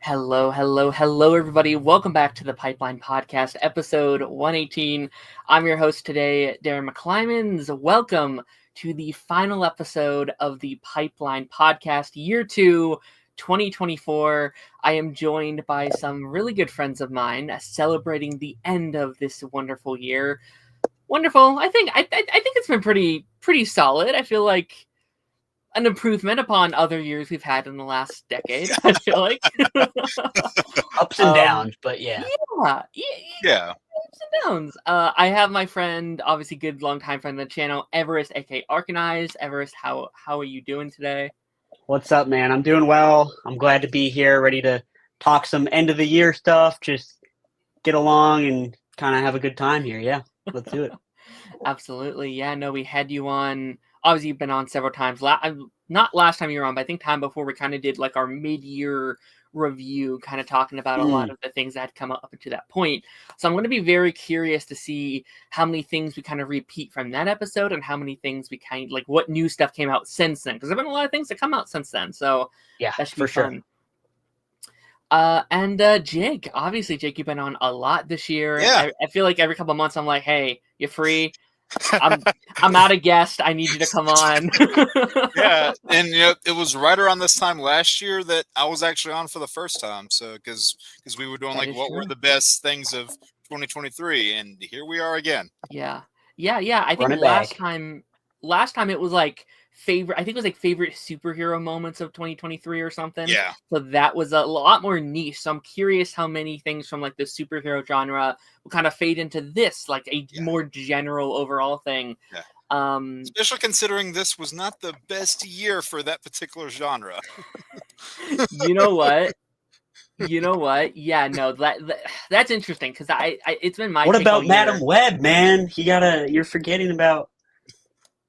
Hello, everybody. Welcome back to the Pipeline Podcast, episode 118. I'm your host today, Darren McClymans. Welcome to the final episode of the Pipeline Podcast, year 2, 2024. I am joined by some really good friends of mine celebrating the end of this wonderful year. Wonderful. I think it's been pretty solid. I feel like an improvement upon other years we've had in the last decade, I feel like. Ups and downs, but yeah. Yeah. Ups and downs. I have my friend, obviously good long-time friend of the channel, Everest, aka Arcanized. Everest, how are you doing today? What's up, man? I'm doing well. I'm glad to be here, ready to talk some end-of-the-year stuff, just get along and kind of have a good time here. Yeah, let's do it. Absolutely. Yeah, no, we had you on. Obviously, you've been on several times. Not last time you were on, but I think time before we kind of did like our mid-year review, kind of talking about a lot of the things that had come up to that point. So I'm going to be very curious to see how many things we kind of repeat from that episode and how many things we kind of like what new stuff came out since then. Because there have been a lot of things that come out since then. So yeah, that should be fun. Sure. Jake, obviously, Jake, you've been on a lot this year. Yeah. I feel like every couple of months I'm like, hey, you free? I'm out of guest. I need you to come on. Yeah, and it was right around this time last year that I was actually on for the first time. So because we were doing like what were the best things of 2023, and here we are again. Yeah. I think last time it was like favorite. I think it was like favorite superhero moments of 2023 or something. Yeah. So that was a lot more niche. So I'm curious how many things from like the superhero genre will kind of fade into this, like a more general overall thing. Yeah. Especially considering this was not the best year for that particular genre. You know what? Yeah, no, that's interesting because I it's been my. What about Madam Web, man? You're forgetting about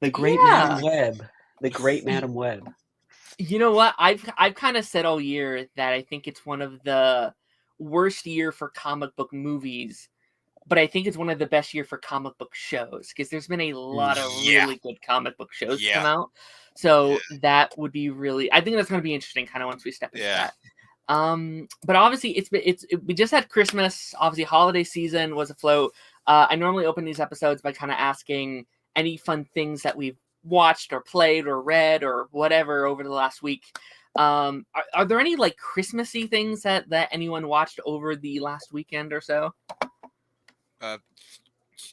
the great Madam Web. The great Madam Web. You know what? I've kind of said all year that I think it's one of the worst year for comic book movies, but I think it's one of the best year for comic book shows because there's been a lot of really good comic book shows come out. So that would be really. I think that's going to be interesting, kind of once we step into that. But obviously, we just had Christmas. Obviously, holiday season was afloat. I normally open these episodes by kind of asking any fun things that we've watched or played or read or whatever over the last week. Are there any like Christmassy things that anyone watched over the last weekend or so? You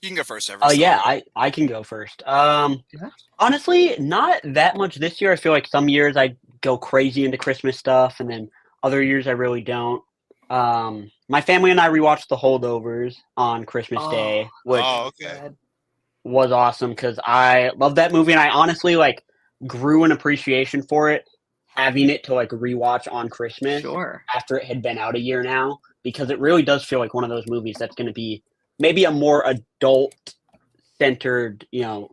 can go first, Everest. Yeah, I can go first. Honestly, not that much this year. I feel like some years I go crazy into Christmas stuff, and then other years I really don't. My family and I rewatched The Holdovers on Christmas Day, which was awesome because I love that movie, and I honestly like grew an appreciation for it, having it to like rewatch on Christmas after it had been out a year now, because it really does feel like one of those movies that's going to be maybe a more adult-centered,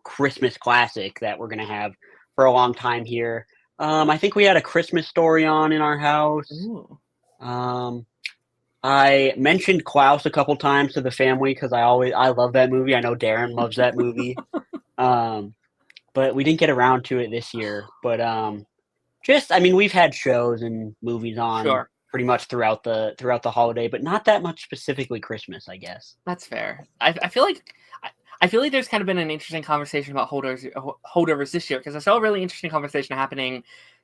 Christmas classic that we're going to have for a long time here. I think we had A Christmas Story on in our house. Ooh. I mentioned Klaus a couple times to the family because I love that movie. I know Darren loves that movie. But we didn't get around to it this year. But we've had shows and movies on pretty much throughout the holiday, but not that much specifically Christmas, I guess. That's fair. I feel like there's kind of been an interesting conversation about holdovers this year because I saw a really interesting conversation happening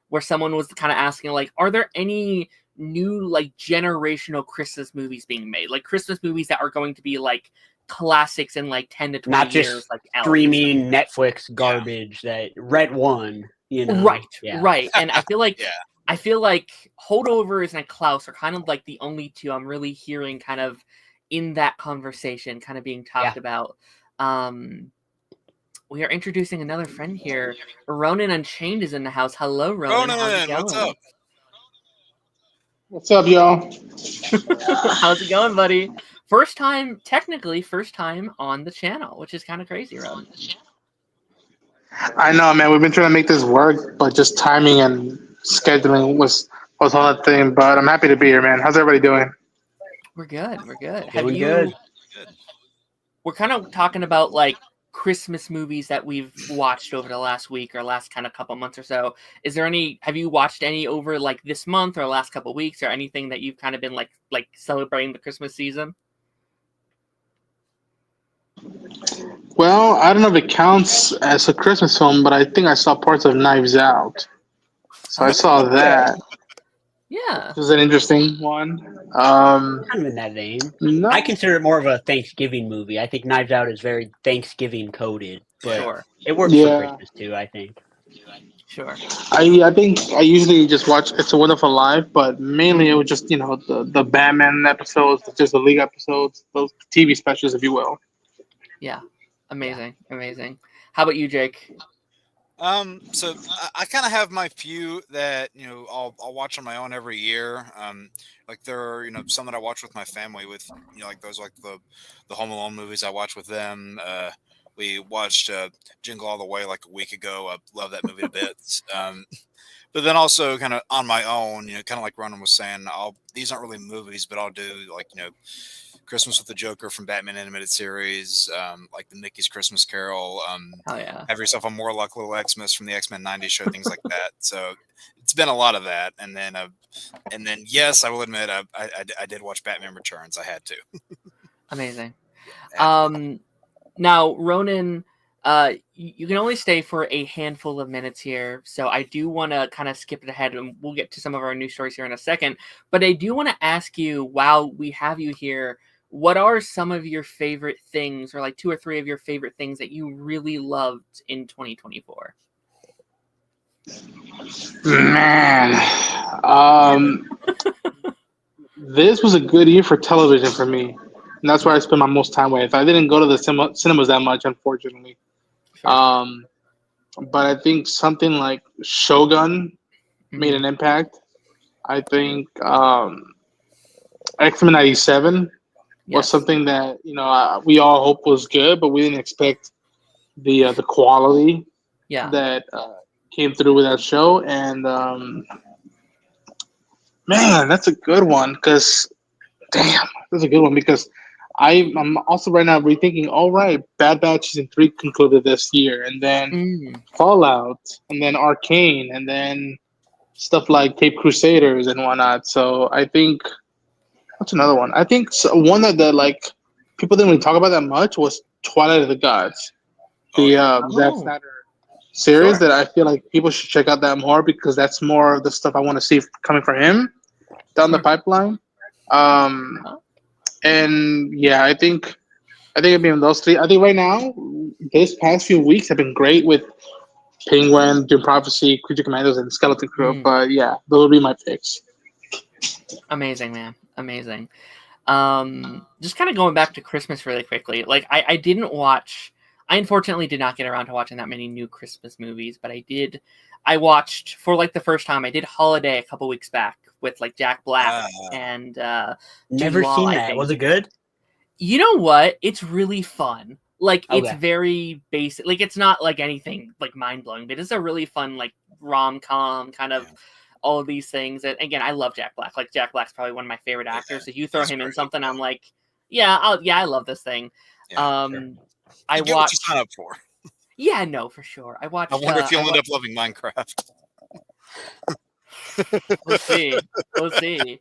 where someone was kind of asking like, are there any new like generational Christmas movies being made, like Christmas movies that are going to be like classics in like 10 to 20 not years, just like streaming Netflix garbage that Red One, right. And I feel like Holdovers and Klaus are kind of like the only two I'm really hearing kind of in that conversation kind of being talked about. We are introducing another friend here. Ronan Unchained is in the house. Hello, Ronan. Ronan, what's up? What's up, y'all? How's it going, buddy? First time on the channel, which is kind of crazy, Ronan. I know, man. We've been trying to make this work, but just timing and scheduling was all that thing. But I'm happy to be here, man. How's everybody doing? We're good. Doing good. We're kind of talking about like Christmas movies that we've watched over the last week or last kind of couple months or so. Have you watched any over like this month or last couple weeks or anything that you've kind of been like celebrating the Christmas season? Well, I don't know if it counts as a Christmas film, but I think I saw parts of Knives Out. So I saw that. Yeah. This is an interesting one. Kind of in that vein. No, I consider it more of a Thanksgiving movie. I think Knives Out is very Thanksgiving coded, but Sure. it works for yeah. Christmas too, I think. Sure. I think I usually just watch It's a Wonderful Life, but mainly it was just the Batman episodes, just the League episodes, those TV specials, if you will. Yeah. Amazing. Amazing. How about you, Jake? So I kind of have my few that I'll watch on my own every year. Like there are some that I watch with my family with like those like the Home Alone movies I watch with them. We watched Jingle All the Way like a week ago. I love that movie to bits. But then also kind of on my own, kind of like Ronan was saying, these aren't really movies, but I'll do like Christmas with the Joker from Batman Animated Series, like the Mickey's Christmas Carol. Oh yeah. Have Yourself a Morlock Little Xmas from the X-Men '90s show, things like that. So it's been a lot of that. And then yes, I will admit I did watch Batman Returns. I had to. Amazing. And, Now, Ronan, you can only stay for a handful of minutes here, so I do want to kind of skip it ahead, and we'll get to some of our news stories here in a second. But I do want to ask you, while we have you here, what are some of your favorite things, or like 2 or 3 of your favorite things that you really loved in 2024? Man, this was a good year for television for me, and that's where I spend my most time with. I didn't go to the cinemas that much, unfortunately. Sure. But I think something like Shogun made Mhm. an impact. I think X-Men '97 was Yes. something that we all hoped was good, but we didn't expect the quality Yeah. that came through with that show. And man, that's a good one because damn, that's a good one because I'm also right now rethinking. All right, Bad Batch season 3 concluded this year, and then Mm. Fallout, and then Arcane, and then stuff like Cape Crusaders and whatnot. So I think what's another one? I think one that like people didn't really talk about that much was Twilight of the Gods, oh the yeah. Zack Oh, Snyder series sure. that I feel like people should check out that more because that's more of the stuff I want to see coming from him down the Sure. pipeline. Uh-huh. And yeah, I think it'd be in those 3. I think right now, this past few weeks have been great with Penguin, Doom Prophecy, Creature Commandos, and Skeleton Crew. Mm. But yeah, those would be my picks. Amazing, man. Amazing. Just kind of going back to Christmas really quickly. Like I didn't watch. I unfortunately did not get around to watching that many new Christmas movies, but I watched for like the first time. I did Holiday a couple weeks back with like Jack Black and Never Jude Law, seen I that. think. Was it good? You know what? It's really fun. Like it's Okay. very basic. Like it's not like anything like mind blowing, but it's a really fun like rom-com kind of all of these things. And again, I love Jack Black. Like Jack Black's probably one of my favorite actors. So you throw he's him in great. something, I'm like, yeah, I love this thing. Yeah, sure. I You get what you sign up for. Yeah, no, for sure. I watched. I wonder if you'll end up loving Minecraft. We'll see. We'll see.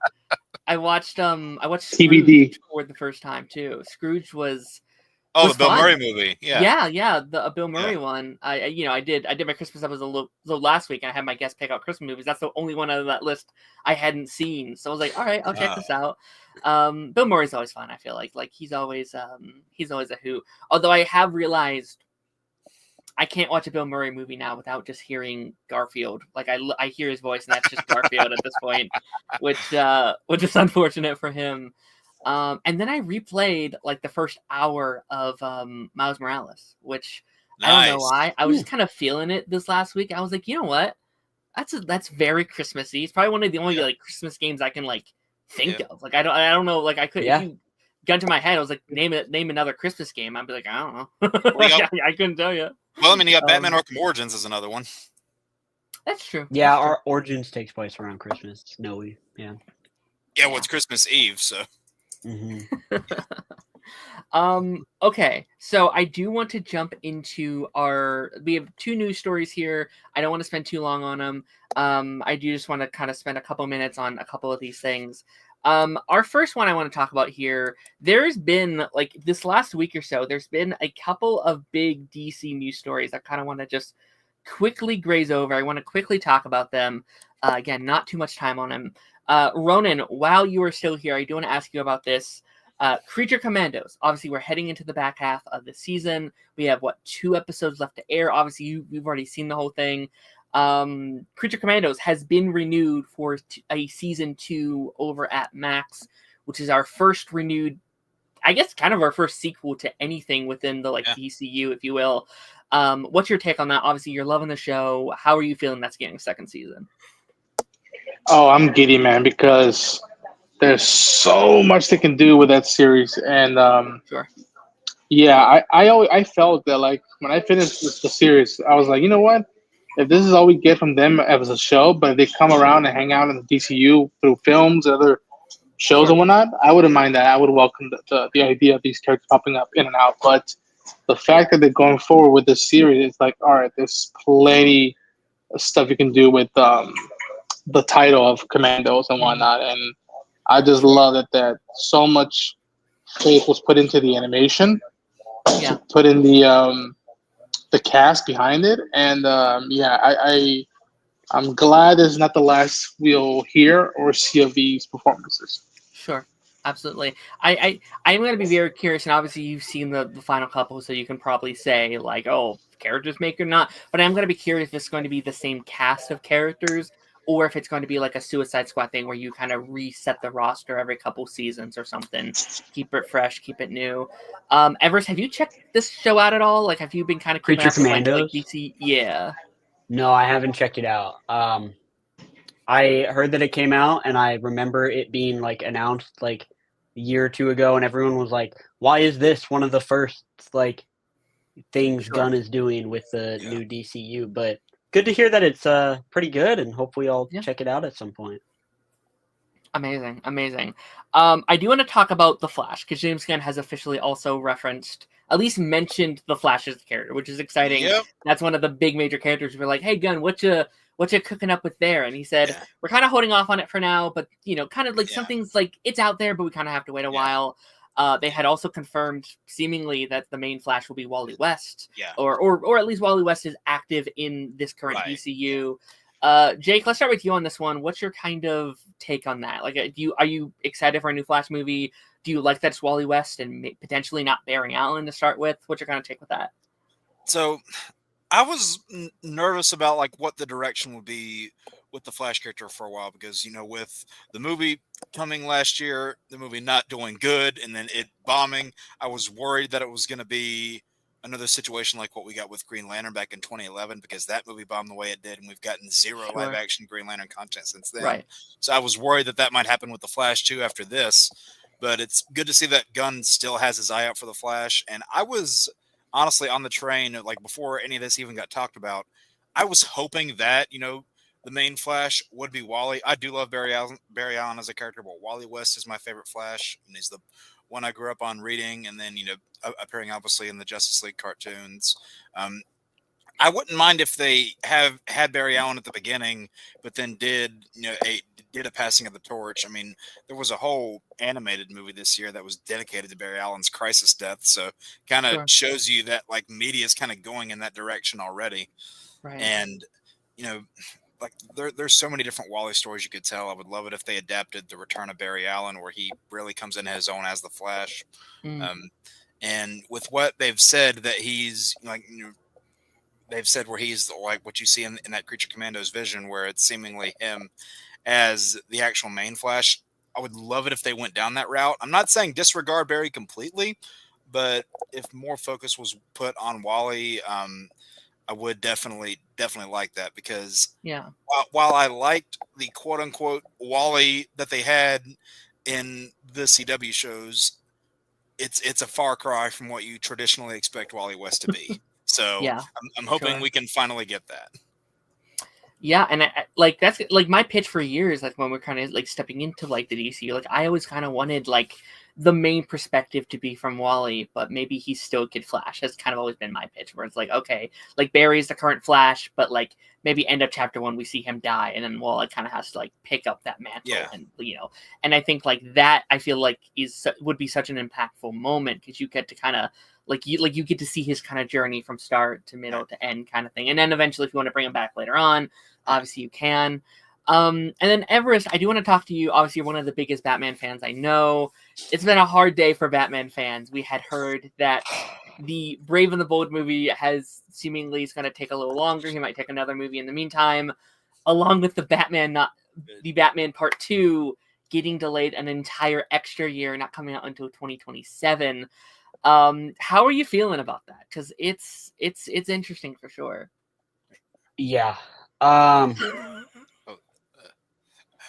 I watched TBD. Scrooge for the first time too. Scrooge was Oh, was the Bill fun. Murray movie. Yeah. Yeah, the Bill Murray one. I did my Christmas episode last week, and I had my guest pick out Christmas movies. That's the only one out of that list I hadn't seen, so I was like, all right, I'll check this out. Bill Murray's always fun. I feel like he's always a hoot. Although I have realized I can't watch a Bill Murray movie now without just hearing Garfield. Like I hear his voice, and that's just Garfield at this point, which is unfortunate for him. And then I replayed like the first hour of Miles Morales, which I don't know why. I was just kind of feeling it this last week. I was like, you know what? That's very Christmassy. It's probably one of the only like Christmas games I can like think of. Like I don't know. Like I could if you got into my head, I was like, name another Christmas game. I'd be like, I don't know. I couldn't tell you. Well, I mean, you got Batman Arkham Origins is another one. That's true. Yeah, That's true. our Origins takes place around Christmas. Snowy. Yeah. Yeah, well, it's Christmas Eve, so. Mm-hmm. Okay, so I do want to jump into we have 2 news stories here. I don't want to spend too long on them. I do just want to kind of spend a couple minutes on a couple of these things. Our first one I want to talk about here, there's been, like, this last week or so, there's been a couple of big DC news stories I kind of want to just quickly graze over. I want to quickly talk about them. Again, not too much time on them. Ronan, while you are still here, I do want to ask you about this. Creature Commandos. Obviously, we're heading into the back half of the season. We have, 2 episodes left to air. Obviously, you've already seen the whole thing. Creature Commandos has been renewed for a season 2 over at Max, which is our first renewed, I guess, kind of our first sequel to anything within the DCU, if you will. What's your take on that? Obviously, you're loving the show. How are you feeling that's getting a second season? Oh, I'm giddy, man, because there's so much they can do with that series, and Sure. yeah, I felt that, like, when I finished the series, I was like, you know what? If this is all we get from them as a show, but if they come around and hang out in the DCU through films and other shows and whatnot, I wouldn't mind that. I would welcome the idea of these characters popping up in and out. But the fact that they're going forward with this series, it's like, all right, there's plenty of stuff you can do with the title of Commandos and whatnot. And I just love that so much faith was put into the animation, put in the cast behind it, and I'm glad it's not the last we'll hear or see of these performances. Sure, absolutely. I'm going to be very curious, and obviously you've seen the final couple, so you can probably say, like, oh, characters make or not. But I'm going to be curious if it's going to be the same cast of characters, or if it's going to be like a Suicide Squad thing where you kind of reset the roster every couple seasons or something. Keep it fresh, keep it new. Everest, have you checked this show out at all? Like, have you been kind of Creature Commandos? like DC? Yeah. No, I haven't checked it out. I heard that it came out, and I remember it being, like, announced, like, a year or 2 ago, and everyone was like, why is this one of the first, like, things Gunn is doing with the new DCU? But good to hear that it's pretty good, and hopefully I'll check it out at some point. Amazing. I do want to talk about The Flash, because James Gunn has officially also at least mentioned The Flash as a character, which is exciting. Yep. That's one of the big major characters. We're like, hey, Gunn, what you cooking up with there? And he said, we're kind of holding off on it for now, but, kind of like something's like, it's out there, but we kind of have to wait a while. They had also confirmed seemingly that the main Flash will be Wally West, or at least Wally West is active in this current DCU. Jake, let's start with you on this one. What's your kind of take on that? Like, are you excited for a new Flash movie? Do you like that it's Wally West and potentially not Barry Allen to start with? What's your kind of take with that? So, I was nervous about, like, what the direction would be with the Flash character for a while, because, with the movie coming last year, the movie not doing good, and then it bombing, I was worried that it was going to be another situation like what we got with Green Lantern back in 2011, because that movie bombed the way it did, and we've gotten zero live action Green Lantern content since then. Right. So I was worried that might happen with the Flash too after this, but it's good to see that Gunn still has his eye out for the Flash. And I was honestly on the train, like, before any of this even got talked about, I was hoping that, the main Flash would be Wally. I do love Barry Allen as a character, but Wally West is my favorite Flash, and he's the one I grew up on reading, and then, appearing obviously in the Justice League cartoons. I wouldn't mind if they had Barry Allen at the beginning, but then did a passing of the torch. I mean, there was a whole animated movie this year that was dedicated to Barry Allen's crisis death, so kind of shows you that, like, media is kind of going in that direction already. Right. And like, there's so many different Wally stories you could tell. I would love it if they adapted The Return of Barry Allen, where he really comes into his own as the Flash. And with what they've said, that he's like, they've said where he's like what you see in that Creature Commandos vision, where it's seemingly him as the actual main Flash. I would love it if they went down that route. I'm not saying disregard Barry completely, but if more focus was put on Wally, I would definitely like that, because while I liked the quote unquote Wally that they had in the CW shows, it's a far cry from what you traditionally expect Wally West to be. So I'm hoping we can finally get that. Yeah, and like that's like my pitch for years. Like, when we're kind of like stepping into like the DCU, like I always kind of wanted like the main perspective to be from Wally, but maybe he's still Kid Flash. Has kind of always been my pitch, where it's like, okay, like Barry's the current Flash, but like maybe end of chapter 1 we see him die, and then Wally kind of has to like pick up that mantle, and and I think like that I feel like would be such an impactful moment because you get to kind of you get to see his kind of journey from start to middle to end kind of thing, and then eventually if you want to bring him back later on, obviously you can. And then Everest, I do want to talk to you. Obviously, you're one of the biggest Batman fans I know. It's been a hard day for Batman fans. We had heard that the Brave and the Bold movie is going to take a little longer. He might take another movie in the meantime, along with the Batman Part 2 getting delayed an entire extra year, not coming out until 2027. How are you feeling about that? Because it's interesting for sure. Yeah.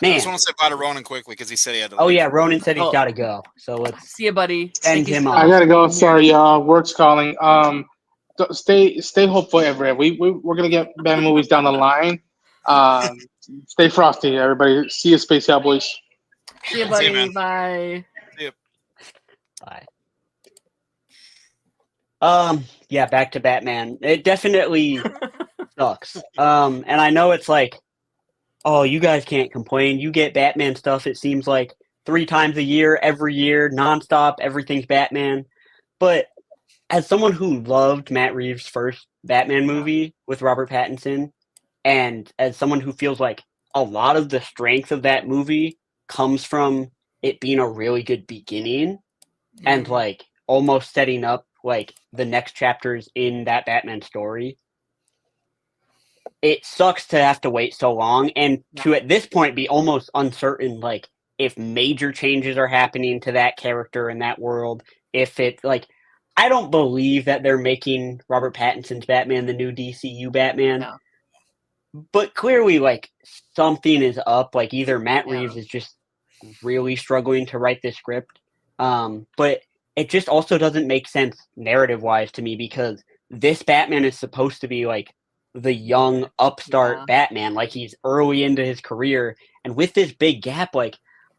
Man. I just want to say bye to Ronan quickly because he said he had to leave. Oh yeah, Ronan said he's got to go. So let's see you, buddy. Send him off. I gotta go. Sorry, y'all. Work's calling. Stay hopeful, Everett. We're gonna get Batman movies down the line. Stay frosty, everybody. See you, Space Cowboys. See you, buddy. See you, bye. See you. Bye. Yeah, back to Batman. It definitely sucks. And I know it's like, oh, you guys can't complain. You get Batman stuff, it seems like 3 times a year, every year, nonstop, everything's Batman. But as someone who loved Matt Reeves' first Batman movie with Robert Pattinson, and as someone who feels like a lot of the strength of that movie comes from it being a really good beginning and like almost setting up like the next chapters in that Batman story, it sucks to have to wait so long and to at this point be almost uncertain like if major changes are happening to that character in that world. If it like, I don't believe that they're making Robert Pattinson's Batman the new DCU Batman. No. But clearly like something is up. Like either Matt Reeves is just really struggling to write this script. But it just also doesn't make sense narrative wise to me because this Batman is supposed to be like the young upstart Batman, like he's early into his career, and with this big gap, like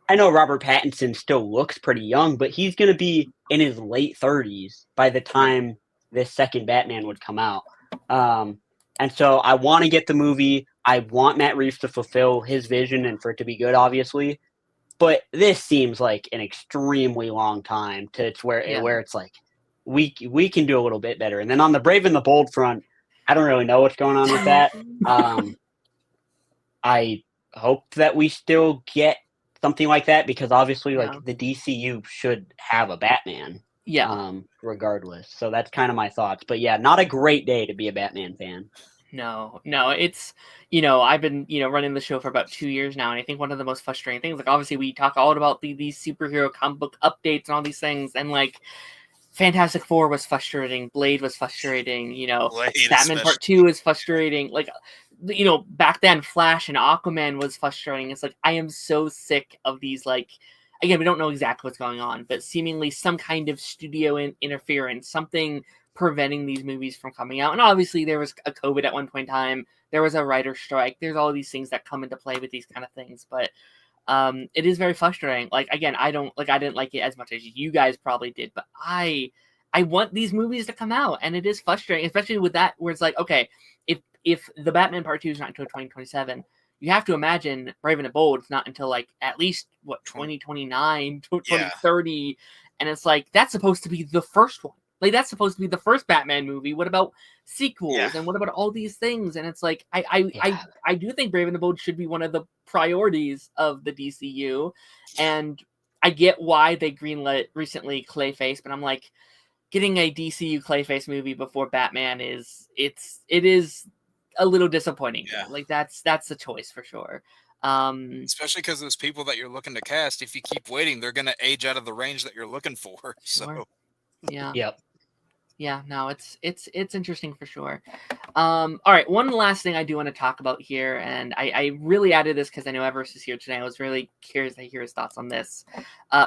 I know Robert Pattinson still looks pretty young, but he's going to be in his late 30s by the time this second Batman would come out. And so I want to get the movie. I want Matt Reeves to fulfill his vision and for it to be good, obviously. But this seems like an extremely long time to where it's like we can do a little bit better. And then on the Brave and the Bold front, I don't really know what's going on with that. I hope that we still get something like that because obviously, like the DCU should have a Batman. Regardless. So that's kind of my thoughts. But yeah, not a great day to be a Batman fan. No, it's, I've been, running the show for about 2 years now. And I think one of the most frustrating things, like obviously we talk all about these superhero comic book updates and all these things. And like Fantastic Four was frustrating. Blade was frustrating. Batman Part 2 is frustrating. Like, back then Flash and Aquaman was frustrating. It's like, I am so sick of these, like, again, we don't know exactly what's going on, but seemingly some kind of studio interference, something preventing these movies from coming out. And obviously there was a COVID at one point in time. There was a writer's strike. There's all these things that come into play with these kind of things. But it is very frustrating. Like, again, I didn't like it as much as you guys probably did, but I want these movies to come out. And it is frustrating, especially with that, where it's like, okay, if the Batman Part 2 is not until 2027, you have to imagine Brave and the Bold is not until like at least 2029, 2030, and it's like that's supposed to be the first one. Like that's supposed to be the first Batman movie. What about sequels and what about all these things? And it's like I do think Brave and the Bold should be one of the priorities of the DCU, and I get why they greenlit recently Clayface, but I'm like, getting a DCU Clayface movie before Batman it is a little disappointing. Like that's a choice for sure. Especially because those people that you're looking to cast, if you keep waiting, they're going to age out of the range that you're looking for. Sure. So yeah. Yep. Yeah, no, it's interesting for sure. All right, one last thing I do want to talk about here, and I really added this because I know Everest is here today. I was really curious to hear his thoughts on this.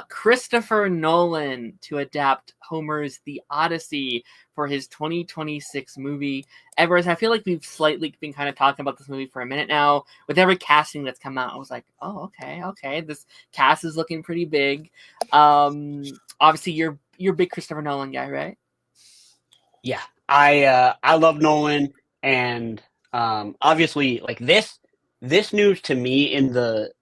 Christopher Nolan to adapt Homer's The Odyssey for his 2026 movie. Everest, I feel like we've slightly been kind of talking about this movie for a minute now. With every casting that's come out, I was like, oh, okay, this cast is looking pretty big. Obviously, you're a big Christopher Nolan guy, right? Yeah, I love Nolan, and obviously, like this news to me in the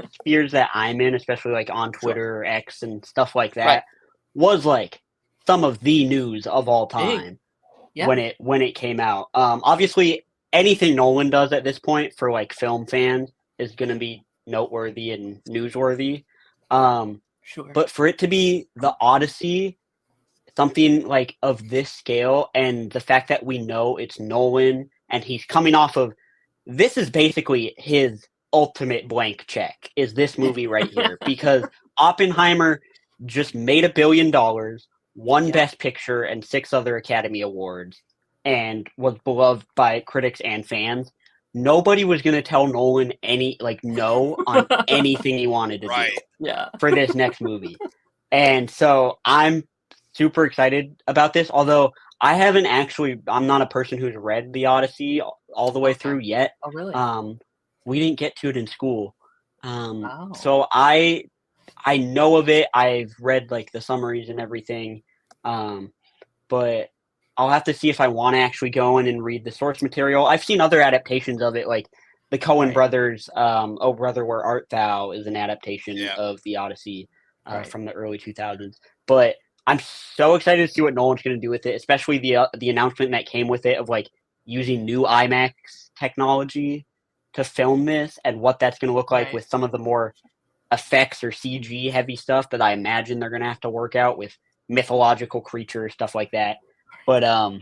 spheres that I'm in, especially like on Twitter, or X, and stuff like that, Right. was like some of the news of all Big. time Yeah. when it came out. Obviously, anything Nolan does at this point for like film fans is going to be noteworthy and newsworthy. Sure. But for it to be the Odyssey, something like of this scale, and the fact that we know it's Nolan and he's coming off of, this is basically his ultimate blank check, is this movie right here, because Oppenheimer just made $1 billion, won Best Picture and 6 other Academy Awards, and was beloved by critics and fans. Nobody was going to tell Nolan no on anything he wanted to do for this next movie. And so I'm super excited about this, although I'm not a person who's read The Odyssey all the way through yet. Oh, really? We didn't get to it in school. Wow. So I know of it. I've read like the summaries and everything. But I'll have to see if I want to actually go in and read the source material. I've seen other adaptations of it, like the Coen brothers, Oh Brother, Where Art Thou is an adaptation of The Odyssey from the early 2000s. But I'm so excited to see what Nolan's going to do with it, especially the announcement that came with it of like using new IMAX technology to film this, and what that's going to look like with some of the more effects or CG heavy stuff that I imagine they're going to have to work out with mythological creatures, stuff like that. But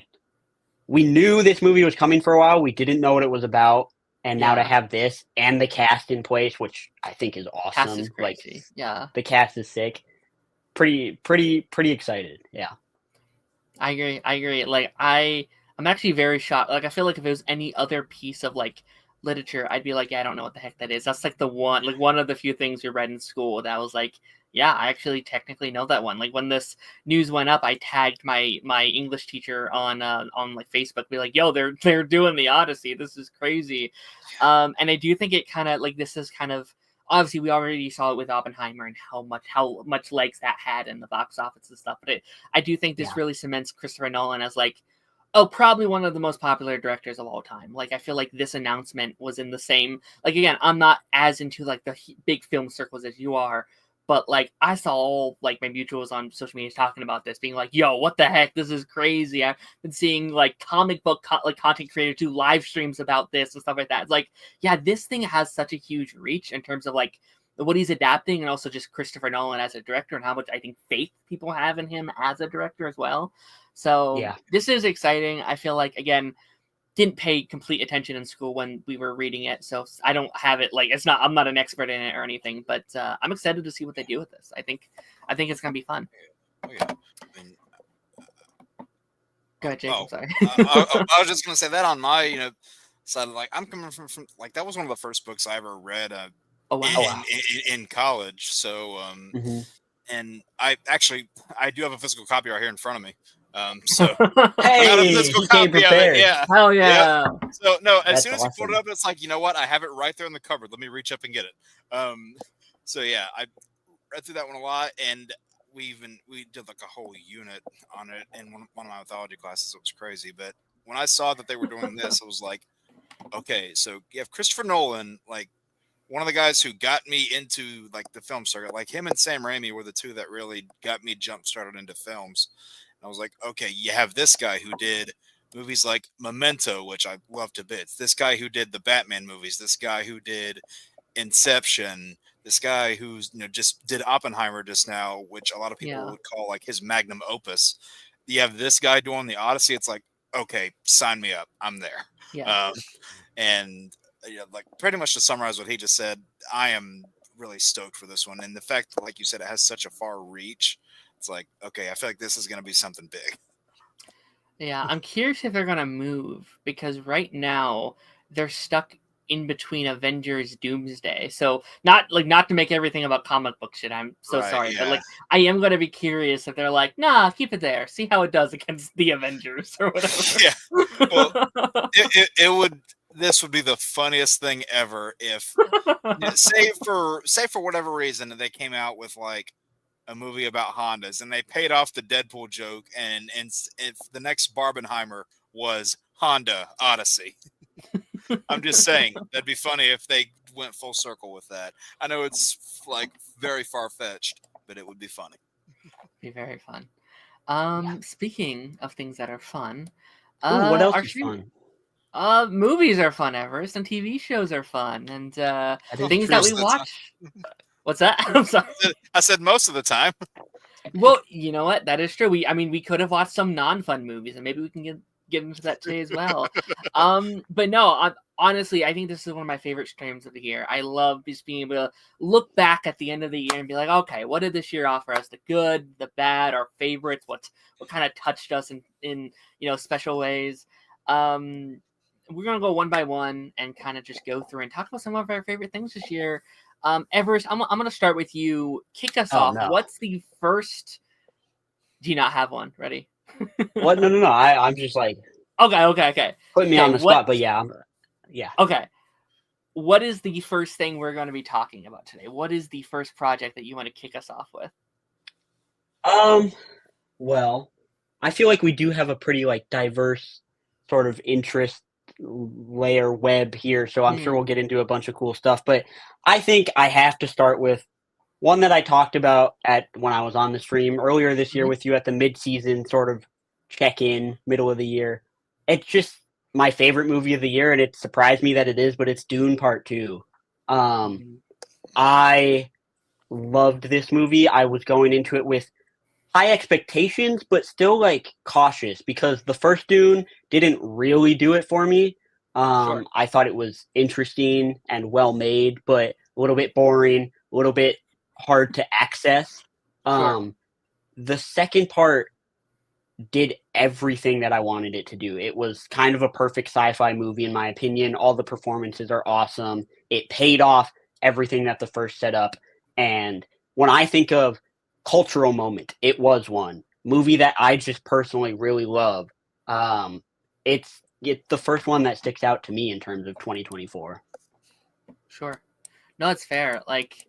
we knew this movie was coming for a while. We didn't know what it was about. And now to have this and the cast in place, which I think is awesome. Cast is crazy. The cast is sick. Pretty excited. Yeah. I agree. Like I'm actually very shocked. Like I feel like if it was any other piece of like literature, I'd be like, yeah, I don't know what the heck that is. That's like one of the few things we read in school that was like, yeah, I actually technically know that one. Like when this news went up, I tagged my English teacher on like Facebook, be like, yo, they're doing the Odyssey. This is crazy. And I do think it kind of like, this is kind of, obviously we already saw it with Oppenheimer and how much legs that had in the box office and stuff. But I do think this really cements Christopher Nolan as like, probably one of the most popular directors of all time. Like, I feel like this announcement was in the same, like, again, I'm not as into like the big film circles as you are, but like I saw all like my mutuals on social media talking about this, being like, yo, what the heck? This is crazy. I've been seeing like comic book content creators do live streams about this and stuff like that. It's like, yeah, this thing has such a huge reach in terms of like what he's adapting, and also just Christopher Nolan as a director and how much I think faith people have in him as a director as well. So this is exciting. I feel like, again, didn't pay complete attention in school when we were reading it, so I don't have it like I'm not an expert in it or anything, but I'm excited to see what they do with this. I think it's gonna be fun. Oh, yeah. Go ahead, Jake. I'm sorry. I was just gonna say that on my side, like I'm coming from like that was one of the first books I ever read in college. So and I do have a physical copy right here in front of me. So hey, I got a physical copy of it. Yeah. Hell yeah. So no, as soon as awesome. you pulled it up, it's like, you know what? I have it right there in the cupboard. Let me reach up and get it. So yeah, I read through that one a lot, and we did like a whole unit on it in one of my mythology classes. It was crazy. But when I saw that they were doing this, I was like, okay, so you have Christopher Nolan, like one of the guys who got me into like the film circuit. Like him and Sam Raimi were the two that really got me jump started into films. I was like, okay, you have this guy who did movies like Memento, which I love to bits. This guy who did the Batman movies. This guy who did Inception. This guy who's just did Oppenheimer just now, which a lot of people would call like his magnum opus. You have this guy doing the Odyssey. It's like, okay, sign me up. I'm there. Yeah. And like pretty much to summarize what he just said, I am really stoked for this one. And the fact that, like you said, it has such a far reach. It's like, okay, I feel like this is going to be something big. Yeah, I'm curious if they're gonna move because right now they're stuck in between Avengers Doomsday. So not to make everything about comic book shit. I'm so Right, sorry, but yeah. like I am gonna be curious if they're like, nah, keep it there. See how it does against the Avengers or whatever. Yeah. Well, it would. This would be the funniest thing ever if, say for whatever reason, they came out with like a movie about Hondas and they paid off the Deadpool joke, and if the next Barbenheimer was Honda Odyssey. I'm just saying that'd be funny if they went full circle with that. I know it's like very far fetched, but it would be funny. Be very fun. Yeah. Speaking of things that are fun, Ooh, what else our is stream fun? movies are fun, Everest, and TV shows are fun, and That is things true. that we Most of the time. watch. What's that? I'm sorry. I said most of the time. Well, you know what? That is true. We could have watched some non-fun movies, and maybe we can get into that today as well. But no, honestly, I think this is one of my favorite streams of the year. I love just being able to look back at the end of the year and be like, okay, what did this year offer us? The good, the bad, our favorites. What kind of touched us in special ways. We're gonna go one by one and kind of just go through and talk about some of our favorite things this year. Everest, I'm gonna start with you. Kick us Oh, off. no. What's the first? Do you not have one ready? What? No. I'm just like Okay. putting me Okay, on the spot, but yeah, yeah. Okay. What is the first thing we're going to be talking about today? What is the first project that you want to kick us off with? Well, I feel like we do have a pretty like diverse sort of interest layer web here, so I'm sure we'll get into a bunch of cool stuff. But I think I have to start with one that I talked about at when I was on the stream earlier this year with you at the mid-season sort of check-in, middle of the year. It's just my favorite movie of the year, and it surprised me that it is, but it's Dune Part 2. I loved this movie. I was going into it with high expectations, but still like cautious because the first Dune didn't really do it for me. Sure. I thought it was interesting and well made, but a little bit boring, a little bit hard to access. Sure. The second part did everything that I wanted it to do. It was kind of a perfect sci-fi movie in my opinion. All the performances are awesome. It paid off everything that the first set up. And when I think of cultural moment, it was one. Movie that I just personally really love. It's the first one that sticks out to me in terms of 2024. Sure. No, it's fair. Like,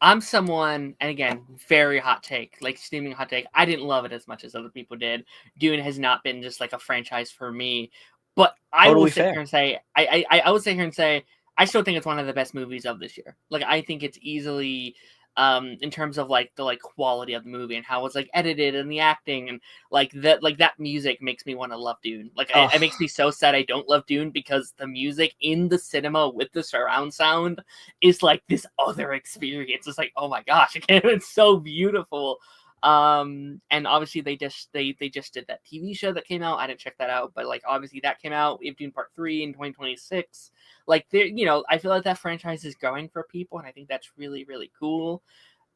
I'm someone, and again, very hot take, like steaming hot take. I didn't love it as much as other people did. Dune has not been just like a franchise for me, but I Totally will sit fair. here and say, I would sit here and say, I still think it's one of the best movies of this year. Like, I think it's easily, in terms of like the like quality of the movie and how it's like edited and the acting and like that music makes me want to love Dune. Like, it makes me so sad I don't love Dune because the music in the cinema with the surround sound is like this other experience. It's like, oh my gosh, it's so beautiful. And obviously they just did that TV show that came out. I didn't check that out, but like obviously that came out. We have Dune Part 3 in 2026. Like, there, I feel like that franchise is going for people, and I think that's really, really cool.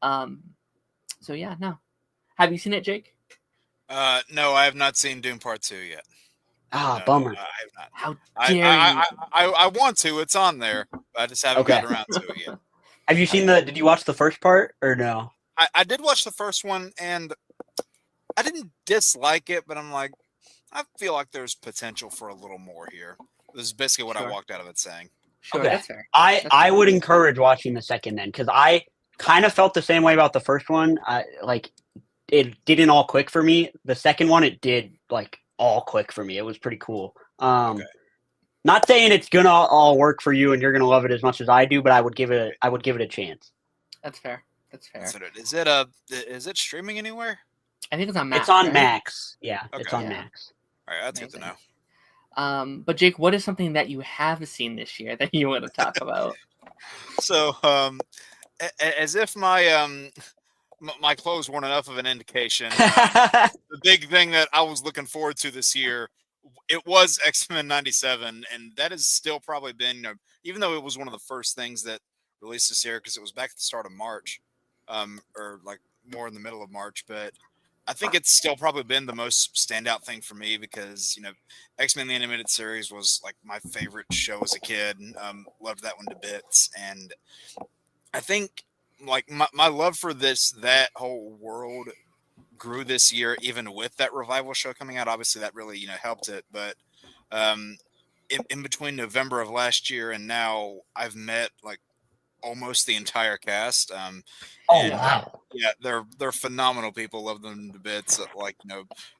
So yeah, no. Have you seen it, Jake? No, I have not seen Dune Part 2 yet. No, Bummer. I have not. How dare you? I want to. It's on there. I just haven't Okay. gotten around to it yet. Have you seen did you watch the first part or no? I did watch the first one, and I didn't dislike it, but I'm like, I feel like there's potential for a little more here. This is basically what I walked out of it saying. Sure, Okay. that's fair. I would encourage watching the second then, because I kind of felt the same way about the first one. Like, it didn't all click for me. The second one, it did like all click for me. It was pretty cool. Okay. Not saying it's gonna all work for you and you're gonna love it as much as I do, but I would give it a chance. That's fair. That's fair. Is it streaming anywhere? I think it's on Max. It's on right? Max. Yeah, Okay. it's on Yeah. Max. All right, that's good to know. But Jake, what is something that you have seen this year that you want to talk about? So, as if my my clothes weren't enough of an indication, the big thing that I was looking forward to this year, it was X-Men '97, and that has still probably been, even though it was one of the first things that released this year because it was back at the start of March, or like more in the middle of March, but I think it's still probably been the most standout thing for me because, X-Men the Animated Series was like my favorite show as a kid. Loved that one to bits. And I think like my love for that whole world grew this year, even with that revival show coming out. Obviously that really, helped it. But um, in between November of last year and now, I've met like almost the entire cast. Oh And wow! yeah, they're phenomenal people. Love them to bits. Like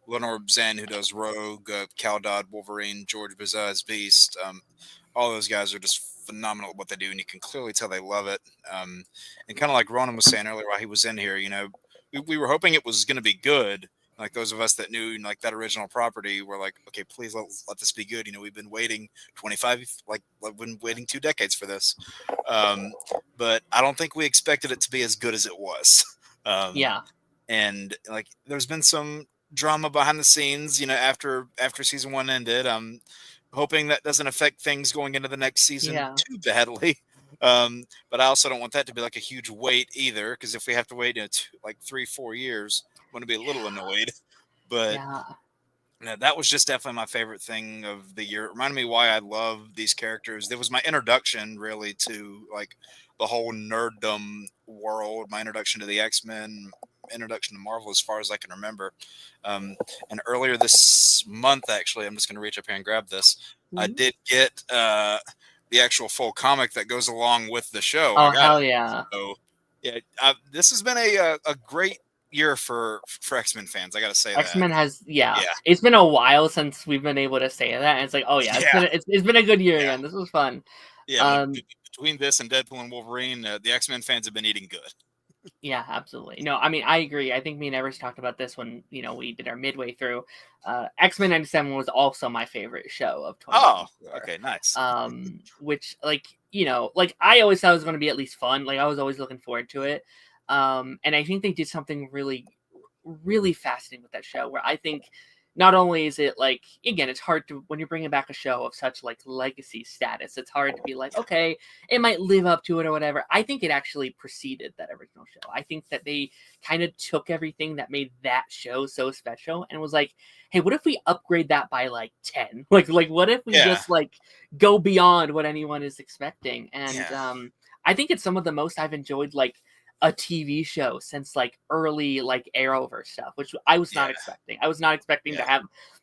Lenore Zen, who does Rogue, Cal Dodd Wolverine, George Bazaz Beast. All those guys are just phenomenal at what they do, and you can clearly tell they love it. And kind of like Ronan was saying earlier while he was in here, we were hoping it was going to be good. Like those of us that knew like that original property were like, okay, please let this be good. We've been waiting 25, like we've been waiting 2 decades for this. But I don't think we expected it to be as good as it was. Yeah. And like, there's been some drama behind the scenes, after season 1 ended. I'm hoping that doesn't affect things going into the next season too badly. But I also don't want that to be like a huge wait either, because if we have to wait like 3-4 years, I'm going to be a little annoyed. But that was just definitely my favorite thing of the year. It reminded me why I love these characters. It was my introduction really to like the whole nerddom world, my introduction to the X-Men, introduction to Marvel as far as I can remember. And earlier this month, actually, I'm just going to reach up here and grab this. I did get the actual full comic that goes along with the show. Oh, hell yeah. So, yeah, this has been a great year for X-Men fans. I got to say X-Men that. has, it's been a while since we've been able to say that. And it's like, oh yeah, it's been a good year again. This was fun. Yeah, between this and Deadpool and Wolverine, the X-Men fans have been eating good. Yeah, absolutely. No, I mean, I agree. I think me and Evers talked about this when, we did our midway through. X-Men 97 was also my favorite show of 2024. Oh, okay, nice. Which, like, like I always thought it was going to be at least fun. Like, I was always looking forward to it. And I think they did something really, really fascinating with that show, where I think not only is it like, again, it's hard to, when you're bringing back a show of such like legacy status, it's hard to be like, okay, it might live up to it or whatever. I think it actually preceded that original show. I think that they kind of took everything that made that show so special and was like, hey, what if we upgrade that by like 10? Like what if we just like go beyond what anyone is expecting? And I think it's some of the most I've enjoyed like a TV show since like early like Arrowverse stuff, which I was not expecting. I was not expecting to have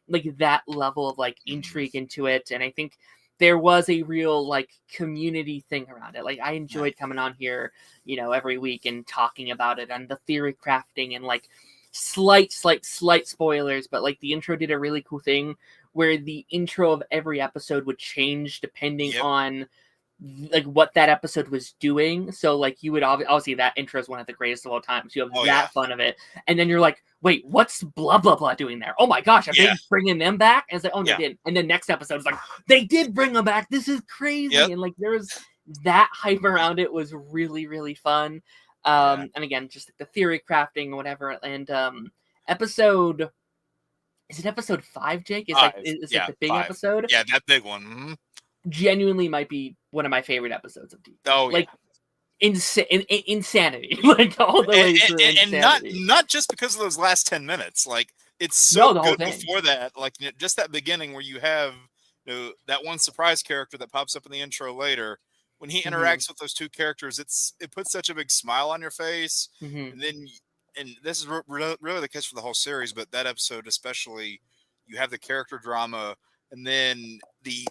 like that level of like intrigue into it. And I think there was a real like community thing around it. Like I enjoyed coming on here, every week and talking about it and the theory crafting and like slight spoilers, but like the intro did a really cool thing where the intro of every episode would change depending on like what that episode was doing. So like you would obviously that intro is one of the greatest of all time. So you have fun of it, and then you're like, wait, what's blah blah blah doing there? Oh my gosh, are they bringing them back? And it's like, oh, they did. And then next episode is like, they did bring them back. This is crazy. And like there was that hype around it was really really fun. And again, just like the theory crafting or whatever. And episode. Is it episode 5, Jake? Is it the big 5. Episode? Yeah, that big one. Mm-hmm. Genuinely might be one of my favorite episodes of TV. Oh, like insanity, like all the way through insanity. And not just because of those last 10 minutes. Like it's so good before that. Like just that beginning where you have that one surprise character that pops up in the intro later. When he interacts with those two characters, it puts such a big smile on your face. And then, and this is really the case for the whole series, but that episode especially, you have the character drama, and then the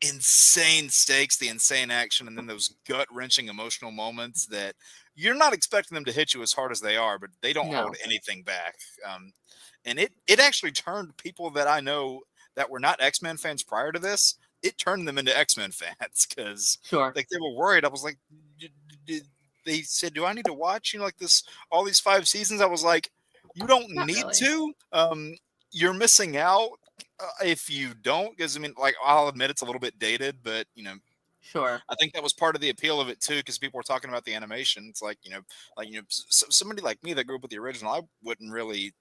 insane stakes, the insane action, and then those gut-wrenching emotional moments that you're not expecting them to hit you as hard as they are, but they don't hold anything back. And it actually turned people that I know that were not X-Men fans prior to this, it turned them into X-Men fans because like they were worried. I was like, they said, do I need to watch, like this, all these 5 seasons? I was like, you don't need to. You're missing out. If you don't, because I mean, like I'll admit it's a little bit dated, but I think that was part of the appeal of it too, because people were talking about the animation. It's like somebody like me that grew up with the original, I wouldn't really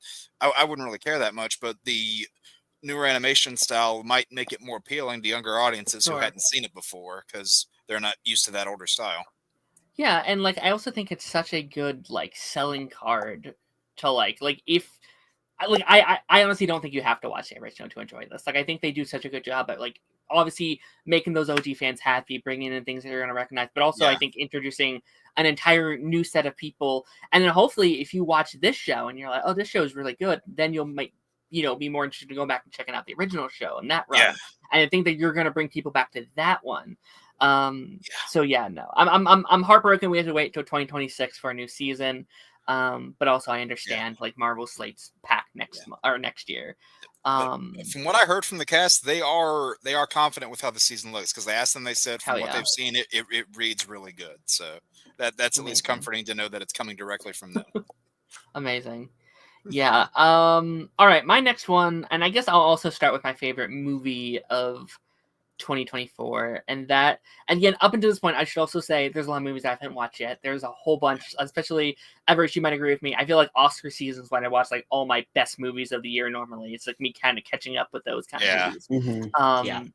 care that much, but the newer animation style might make it more appealing to younger audiences who hadn't seen it before because they're not used to that older style. Yeah, and like I also think it's such a good like selling card to like if I honestly don't think you have to watch the original to enjoy this. Like, I think they do such a good job at, like, obviously making those OG fans happy, bringing in things that you're going to recognize, but also I think introducing an entire new set of people. And then hopefully if you watch this show and you're like, oh, this show is really good, then you'll be more interested to go back and checking out the original show and that run. Yeah. And I think that you're going to bring people back to that one. So yeah, no, I'm heartbroken. We have to wait till 2026 for a new season. But also I understand like Marvel slate's packed next year. From what I heard from the cast, they are confident with how the season looks, because they asked them, they said from what they've seen, it reads really good. So that's at least comforting to know that it's coming directly from them. Amazing. Yeah. All right, my next one, and I guess I'll also start with my favorite movie of 2024, and that, and again, up until this point, I should also say there's a lot of movies I haven't watched yet. There's a whole bunch, especially Everett, you might agree with me. I feel like Oscar seasons when I watch like all my best movies of the year. Normally, it's like me kind of catching up with those kind of movies. Mm-hmm.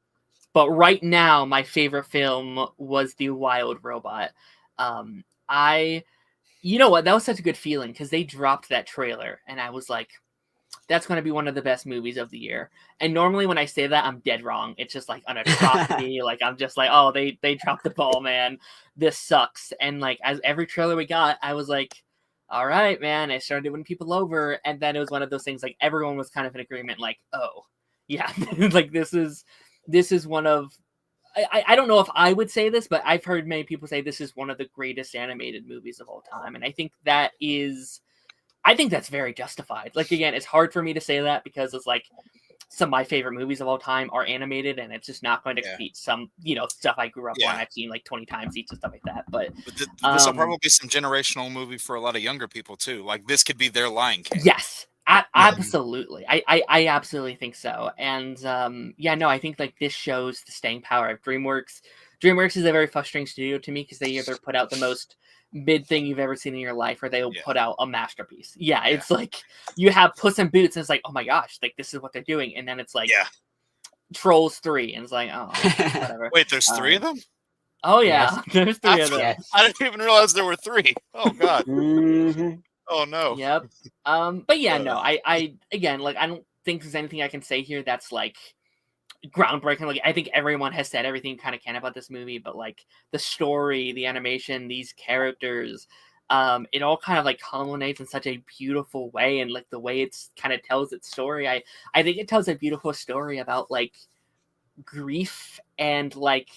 But right now, my favorite film was The Wild Robot. You know what? That was such a good feeling because they dropped that trailer, and I was like, that's going to be one of the best movies of the year. And normally when I say that, I'm dead wrong. It's just like an atrocity. Like, I'm just like, oh, they dropped the ball, man. This sucks. And like, as every trailer we got, I was like, all right, man. I started winning people over. And then it was one of those things, like, everyone was kind of in agreement, like, oh, yeah, like, this is one of, I don't know if I would say this, but I've heard many people say this is one of the greatest animated movies of all time. And I think that's very justified. Like, again, it's hard for me to say that because it's like some of my favorite movies of all time are animated, and it's just not going to compete some, stuff I grew up on. I've seen like 20 times each and stuff like that. But this will probably be some generational movie for a lot of younger people too. Like, this could be their Lion King. Yes, absolutely. I absolutely think so. And I think like this shows the staying power of DreamWorks. DreamWorks is a very frustrating studio to me because they either put out the most mid thing you've ever seen in your life, or they'll put out a masterpiece. It's like you have Puss in Boots and it's like, oh my gosh, like this is what they're doing, and then it's like Trolls 3 and it's like, oh, whatever. Wait, there's 3 of them? Oh yeah, there's 3 of them. Yes. I didn't even realize there were 3. Oh god. Mm-hmm. Oh no. Yep. But yeah, no, I again, like, I don't think there's anything I can say here that's like groundbreaking. Like, I think everyone has said everything you kind of can about this movie, but like the story, the animation, these characters, it all kind of like culminates in such a beautiful way, and like the way it's kind of tells its story, I think it tells a beautiful story about like grief, and like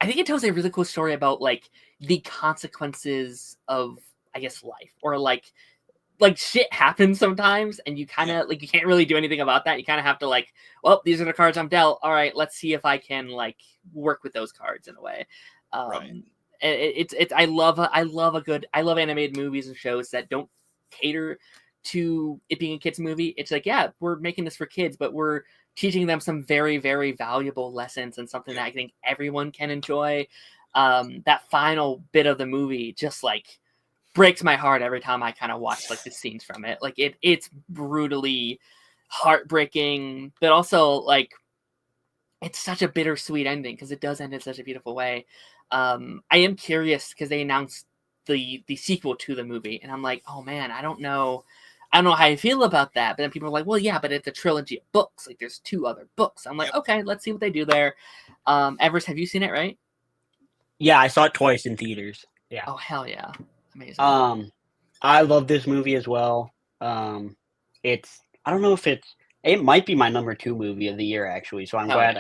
I think it tells a really cool story about like the consequences of, I guess, life, or like shit happens sometimes, and you kind of like, you can't really do anything about that. You kind of have to like, well, these are the cards I'm dealt. All right, let's see if I can like work with those cards in a way. I love animated movies and shows that don't cater to it being a kids movie. It's like, yeah, we're making this for kids, but we're teaching them some very, very valuable lessons, and something that I think everyone can enjoy. That final bit of the movie just like breaks my heart every time I kind of watch like the scenes from it. Like it's brutally heartbreaking, but also like it's such a bittersweet ending because it does end in such a beautiful way. I am curious because they announced the sequel to the movie, and I'm like, oh man, I don't know how I feel about that. But then people are like, well, yeah, but it's a trilogy of books. Like, there's 2 other books. I'm like, okay, let's see what they do there. Everest, have you seen it, right? Yeah, I saw it twice in theaters. Yeah. Oh, hell yeah. Amazing. I love this movie as well. I don't know if it might be my number 2 movie of the year, actually. So I'm glad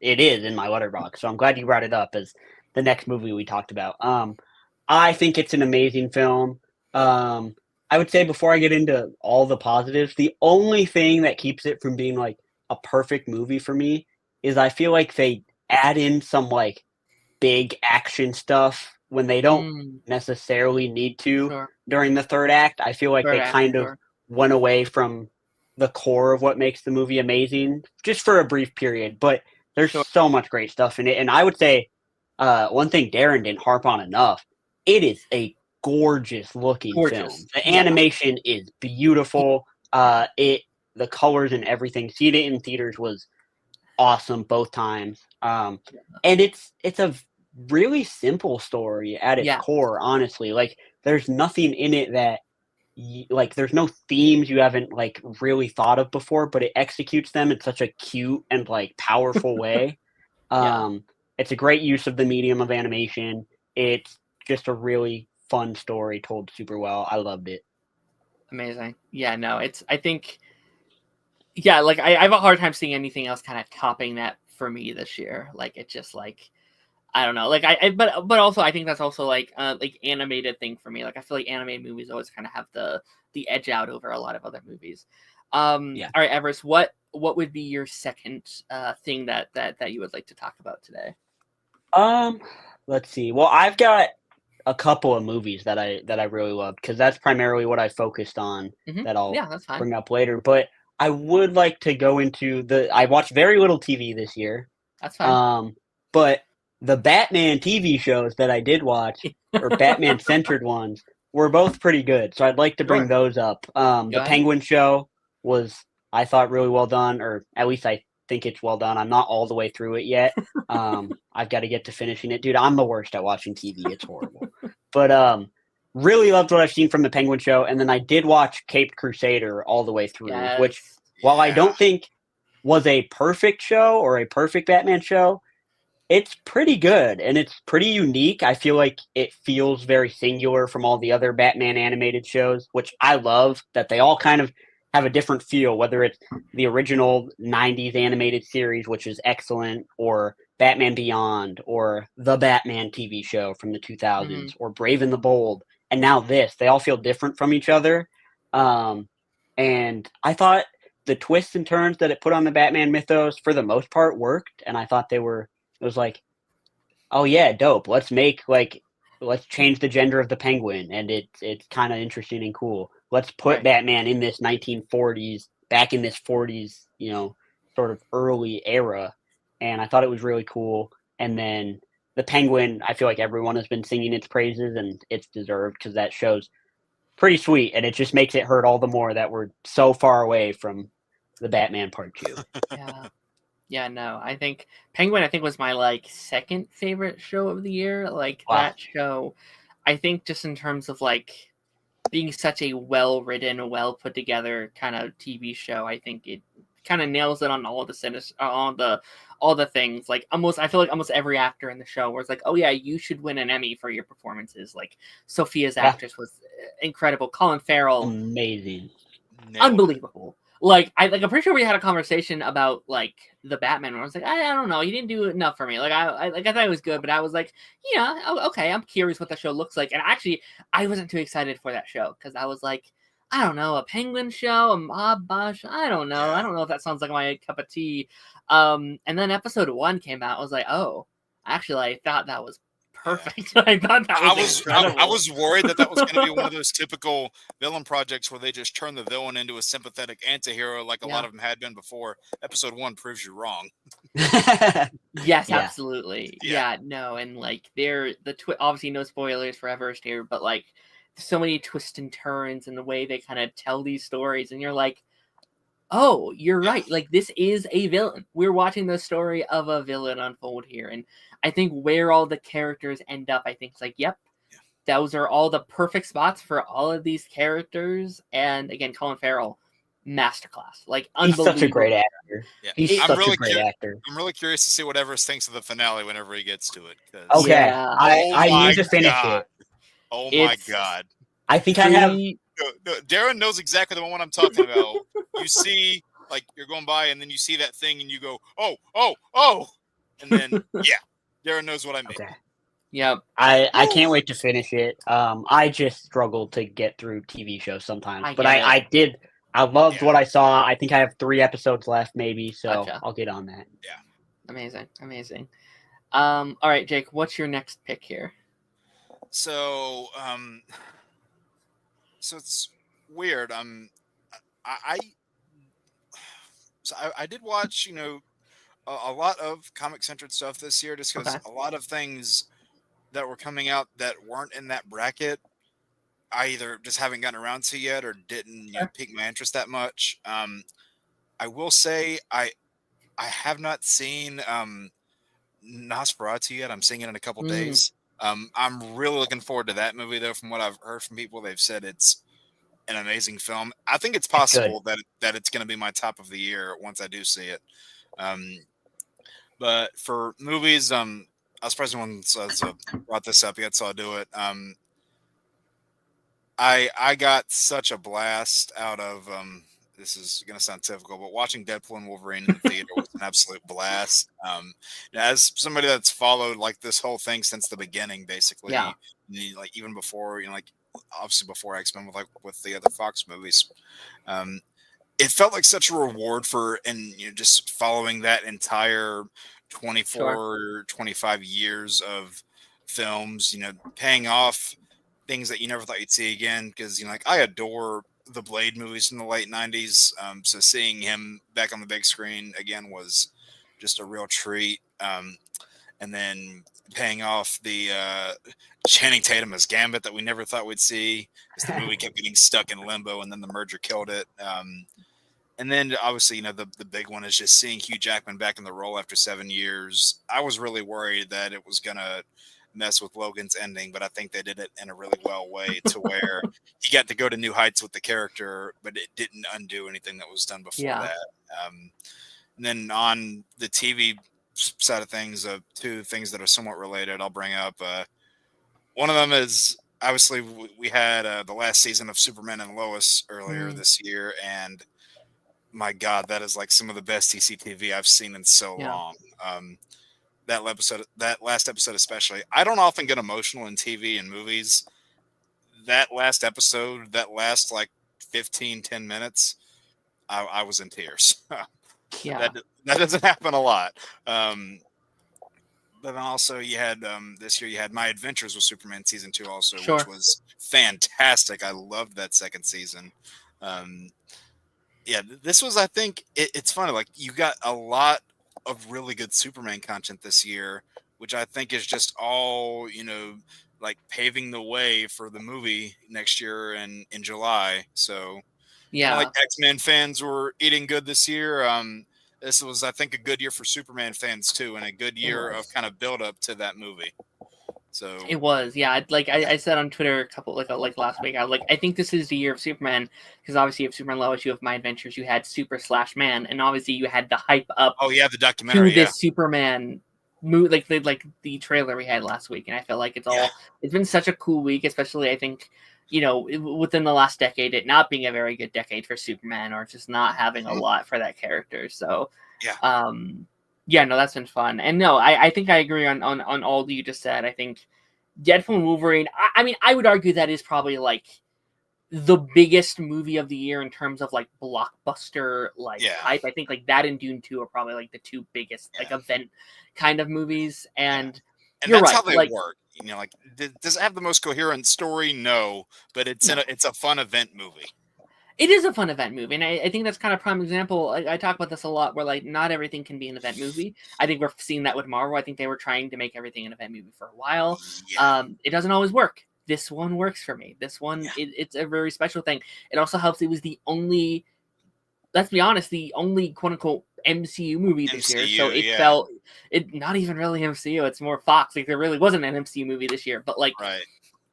it is in my letterbox. So I'm glad you brought it up as the next movie we talked about. I think it's an amazing film. I would say, before I get into all the positives, the only thing that keeps it from being like a perfect movie for me is I feel like they add in some like big action stuff when they don't necessarily need to during the third act. I feel like they kind of went away from the core of what makes the movie amazing just for a brief period, but there's so much great stuff in it. And I would say one thing Darren didn't harp on enough, it is a gorgeous looking film. The animation is beautiful. The colors and everything, seeing it in theaters was awesome both times. And it's a really simple story at its core, honestly. Like, there's nothing in it that like there's no themes you haven't like really thought of before, but it executes them in such a cute and like powerful way. Yeah. It's a great use of the medium of animation. It's just a really fun story told super well. I loved it. Amazing. Yeah, no, I think, yeah, like I have a hard time seeing anything else kind of topping that for me this year. Like it's just like, I don't know. Like but also I think that's also like animated thing for me. Like I feel like animated movies always kind of have the edge out over a lot of other movies. Yeah. All right, Everest, what would be your second thing that you would like to talk about today? Let's see. Well, I've got a couple of movies that I really loved because that's primarily what I focused on that I'll Yeah, that's fine. bring up later. But I would like to go into I watched very little TV this year. That's fine. But the Batman TV shows that I did watch, or Batman centered ones, were both pretty good. So I'd like to bring Sure. those up. The ahead. Penguin show was, I thought, really well done, or at least I think it's well done. I'm not all the way through it yet. I've got to get to finishing it. Dude, I'm the worst at watching TV. It's horrible. But really loved what I've seen from the Penguin show. And then I did watch Caped Crusader all the way through, which, while I don't think was a perfect show or a perfect Batman show, it's pretty good and it's pretty unique. I feel like it feels very singular from all the other Batman animated shows, which I love, that they all kind of have a different feel, whether it's the original 90s animated series, which is excellent, or Batman Beyond, or the Batman TV show from the 2000s, or Brave and the Bold, and now this. They all feel different from each other. And I thought the twists and turns that it put on the Batman mythos, for the most part, worked, and I thought it was like, oh yeah, dope. Let's change the gender of the Penguin, and it's kind of interesting and cool. Let's put Batman in this 1940s, back in this 40s, sort of early era. And I thought it was really cool. And then the Penguin, I feel like everyone has been singing its praises, and it's deserved because that show's pretty sweet, and it just makes it hurt all the more that we're so far away from the Batman Part 2. Yeah. Yeah, no, I think Penguin, was my like second favorite show of the year. Like that show, I think just in terms of like being such a well written, well put together kind of TV show, I think it kind of nails it on all of the all the things. Like I feel like almost every actor in the show was like, oh yeah, you should win an Emmy for your performances. Like Sophia's actress was incredible. Colin Farrell, amazing, unbelievable. Like I'm pretty sure we had a conversation about like the Batman where I was like, I don't know, he didn't do enough for me. Like I thought it was good, but I was like, yeah, okay, I'm curious what the show looks like. And actually, I wasn't too excited for that show because I was like, I don't know, a Penguin show, a Mob Bosch, I don't know if that sounds like my cup of tea. And then episode 1 came out. I was like, oh, actually, I thought that was perfect. I thought that was incredible. I was worried that was going to be one of those typical villain projects where they just turn the villain into a sympathetic anti-hero like a lot of them had been before. Episode 1 proves you wrong. Yes, absolutely. Yeah, no, and like obviously no spoilers for Everest here, but like so many twists and turns in the way they kind of tell these stories, and you're like, oh, you're right. Like this is a villain. We're watching the story of a villain unfold here, and I think where all the characters end up, I think it's like, yep, those are all the perfect spots for all of these characters. And again, Colin Farrell, masterclass. Like he's such a great actor. Yeah. He's such a great actor. I'm really curious to see what Everest thinks of the finale whenever he gets to it. Okay, I need to finish it. Oh my god! I think I have. No, Darren knows exactly the one I'm talking about. You see, like you're going by, and then you see that thing, and you go, oh, and then Darren knows what I mean. Okay. Yep. I can't wait to finish it. I just struggle to get through TV shows sometimes, but I did. I loved what I saw. I think I have 3 episodes left, maybe, so I'll get on that. Yeah. Amazing. All right, Jake, what's your next pick here? So, so it's weird. I did watch, a lot of comic centered stuff this year, just because a lot of things that were coming out that weren't in that bracket, I either just haven't gotten around to yet or didn't pique my interest that much. I will say I have not seen Nosferatu yet. I'm seeing it in a couple days. I'm really looking forward to that movie, though. From what I've heard from people, they've said it's an amazing film. I think it's possible that it's going to be my top of the year once I do see it. But for movies, I was surprised no one brought this up yet, so I'll do it. I got such a blast out of this is going to sound typical, but watching Deadpool and Wolverine in the theater was an absolute blast. As somebody that's followed like this whole thing since the beginning, basically, like even before, like obviously before X-Men with the other Fox movies, it felt like such a reward just following that entire 24, 25 years of films, paying off things that you never thought you'd see again. Because, like I adore the Blade movies from the late 90s. So seeing him back on the big screen again was just a real treat. And then paying off the Channing Tatum as Gambit that we never thought we'd see, because the movie kept getting stuck in limbo, and then the merger killed it. And then obviously, the big one is just seeing Hugh Jackman back in the role after 7 years. I was really worried that it was gonna mess with Logan's ending, but I think they did it in a really well way to where he got to go to new heights with the character, but it didn't undo anything that was done before that. And then on the TV side of things, two things that are somewhat related, I'll bring up. One of them is obviously we had the last season of Superman and Lois earlier this year, and my God, that is like some of the best TCTV I've seen in so long. That last episode especially. I don't often get emotional in TV and movies. That last episode, that last like 10 minutes, I was in tears. That doesn't happen a lot. But then also you had this year you had My Adventures with Superman season 2 also, which was fantastic. I loved that second season. This was, I think it's funny. Like you got a lot of really good Superman content this year, which I think is just all, like paving the way for the movie next year in July. So like X-Men fans were eating good this year. This was, I think, a good year for Superman fans too, and a good year of kind of build up to that movie. So it was, I said on Twitter a couple like last week, I was like, I think this is the year of Superman, because obviously you have Superman Lois, you have My Adventures, you had Super/Man, and obviously you had the hype up. The documentary to this Superman movie, like the trailer we had last week, and I feel like it's been such a cool week, especially I think within the last decade, it not being a very good decade for Superman, or just not having a lot for that character. So that's been fun. And no, I think I agree on all that you just said. I think Deadpool and Wolverine, I mean, I would argue that is probably like the biggest movie of the year in terms of like blockbuster hype. I think like that and Dune 2 are probably like the two biggest like event kind of movies. And you're that's right, how they work. Does it have the most coherent story? No, but it's a fun event movie. It is a fun event movie, and I think that's kind of prime example. I talk about this a lot, where like not everything can be an event movie. I think we're seeing that with Marvel. I think they were trying to make everything an event movie for a while. It doesn't always work. This one works for me. This one, it's a very special thing. It also helps. It was the only, let's be honest, the only quote unquote MCU movie this year. So it felt not even really MCU. It's more Fox. Like there really wasn't an MCU movie this year, but like.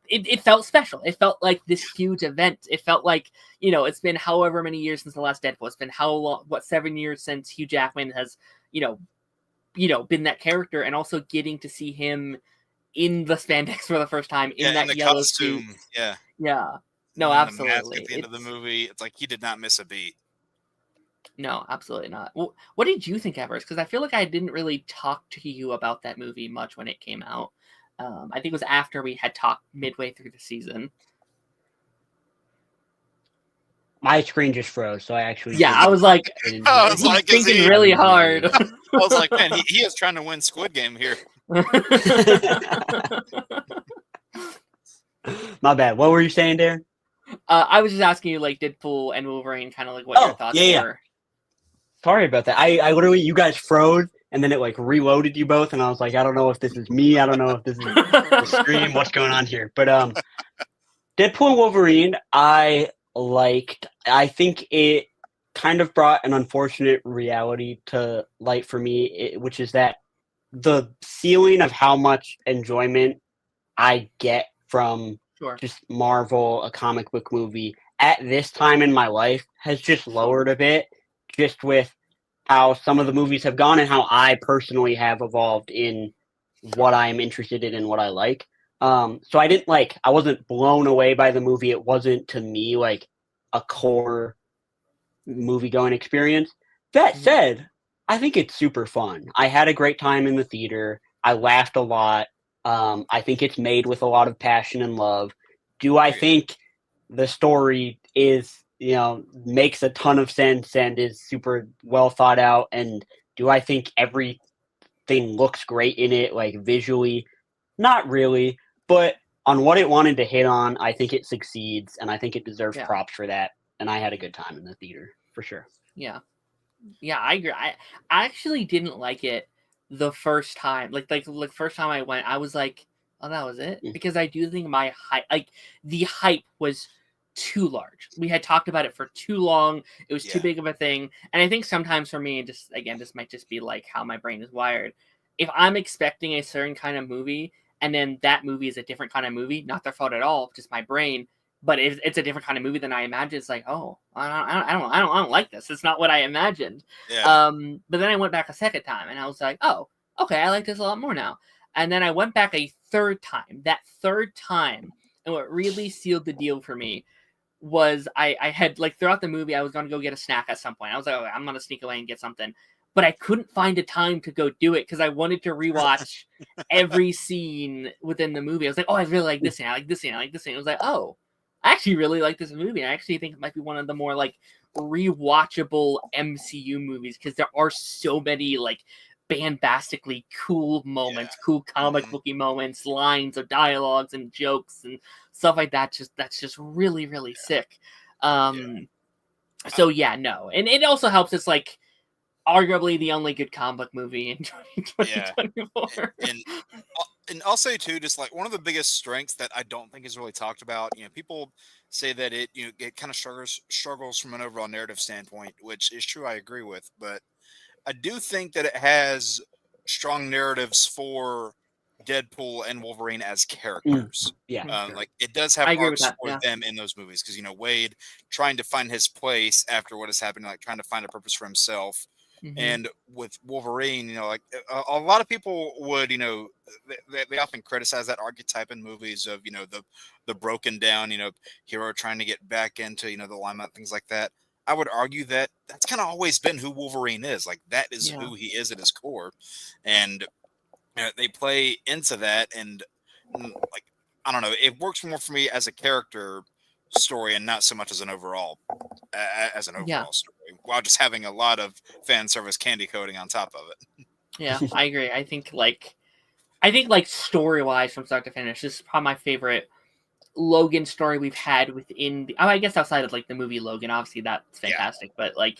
It felt special. It felt like this huge event. It felt like, it's been however many years since the last Deadpool. It's been 7 years since Hugh Jackman has, been that character, and also getting to see him in the spandex for the first time in that yellow costume. suit. No, absolutely. The mask at the end of the movie, it's like he did not miss a beat. No, absolutely not. Well, what did you think, Evers? Because I feel like I didn't really talk to you about that movie much when it came out. I think it was after we had talked midway through the season. My screen just froze, so I actually... I was like, he's thinking really hard. I was like, man, he is trying to win Squid Game here. My bad. What were you saying, Darren? I was just asking you, like, Deadpool and Wolverine, kind of like what your thoughts were. Sorry about that. I literally, you guys froze, and then it like reloaded you both, and I was like, I don't know if this is me. I don't know if this is the stream. What's going on here? But Deadpool and Wolverine, I liked. I think it kind of brought an unfortunate reality to light for me, which is that the ceiling of how much enjoyment I get from just Marvel, a comic book movie, at this time in my life has just lowered a bit, just with how some of the movies have gone and how I personally have evolved in what I'm interested in and what I like. So I wasn't blown away by the movie. It wasn't to me like a core movie going experience. That said, I think it's super fun. I had a great time in the theater. I laughed a lot. I think it's made with a lot of passion and love. Do I think the story is, makes a ton of sense and is super well thought out? And do I think everything looks great in it, like visually? Not really, but on what it wanted to hit on, I think it succeeds, and I think it deserves props for that. And I had a good time in the theater, for sure. Yeah, I agree. I actually didn't like it the first time. Like first time I went, I was like, oh, that was it, because I do think the hype was too large. We had talked about it for too long. It was too big of a thing, and I think sometimes for me, this might just be like how my brain is wired. If I'm expecting a certain kind of movie, and then that movie is a different kind of movie, not their fault at all, just my brain. But if it's a different kind of movie than I imagined, it's like, oh, I don't like this. It's not what I imagined. Yeah. But then I went back a second time, and I was like, oh, okay, I like this a lot more now. And then I went back a third time. That third time, and what really sealed the deal for me was I had, like, throughout the movie, I was going to go get a snack at some point. I was like, okay, I'm going to sneak away and get something. But I couldn't find a time to go do it because I wanted to rewatch every scene within the movie. I was like, oh, I really like this scene. I like this scene. I like this scene. I was like, oh, I actually really like this movie. I actually think it might be one of the more, like, rewatchable MCU movies because there are so many, like, bombastically cool moments, cool comic booky moments, lines of dialogues and jokes and stuff like that. That's just really, really sick. So yeah, no. And it also helps. It's like arguably the only good comic book movie in 2024. And I'll say too, just like one of the biggest strengths that I don't think is really talked about, people say that it kind of struggles from an overall narrative standpoint, which is true. I agree with, but I do think that it has strong narratives for Deadpool and Wolverine as characters. Like it does have arcs for them in those movies because Wade trying to find his place after what has happened, like trying to find a purpose for himself. And with Wolverine, like a lot of people would, they often criticize that archetype in movies of, the broken down, hero trying to get back into, the limelight, things like that. I would argue that that's kind of always been who Wolverine is. Like that is who he is at his core. And they play into that. And like, I don't know, it works more for me as a character story and not so much as an overall story, while just having a lot of fan service candy coating on top of it. Yeah, I agree. I think story wise from start to finish, this is probably my favorite Logan story we've had within I guess outside of like the movie Logan, obviously that's fantastic, but like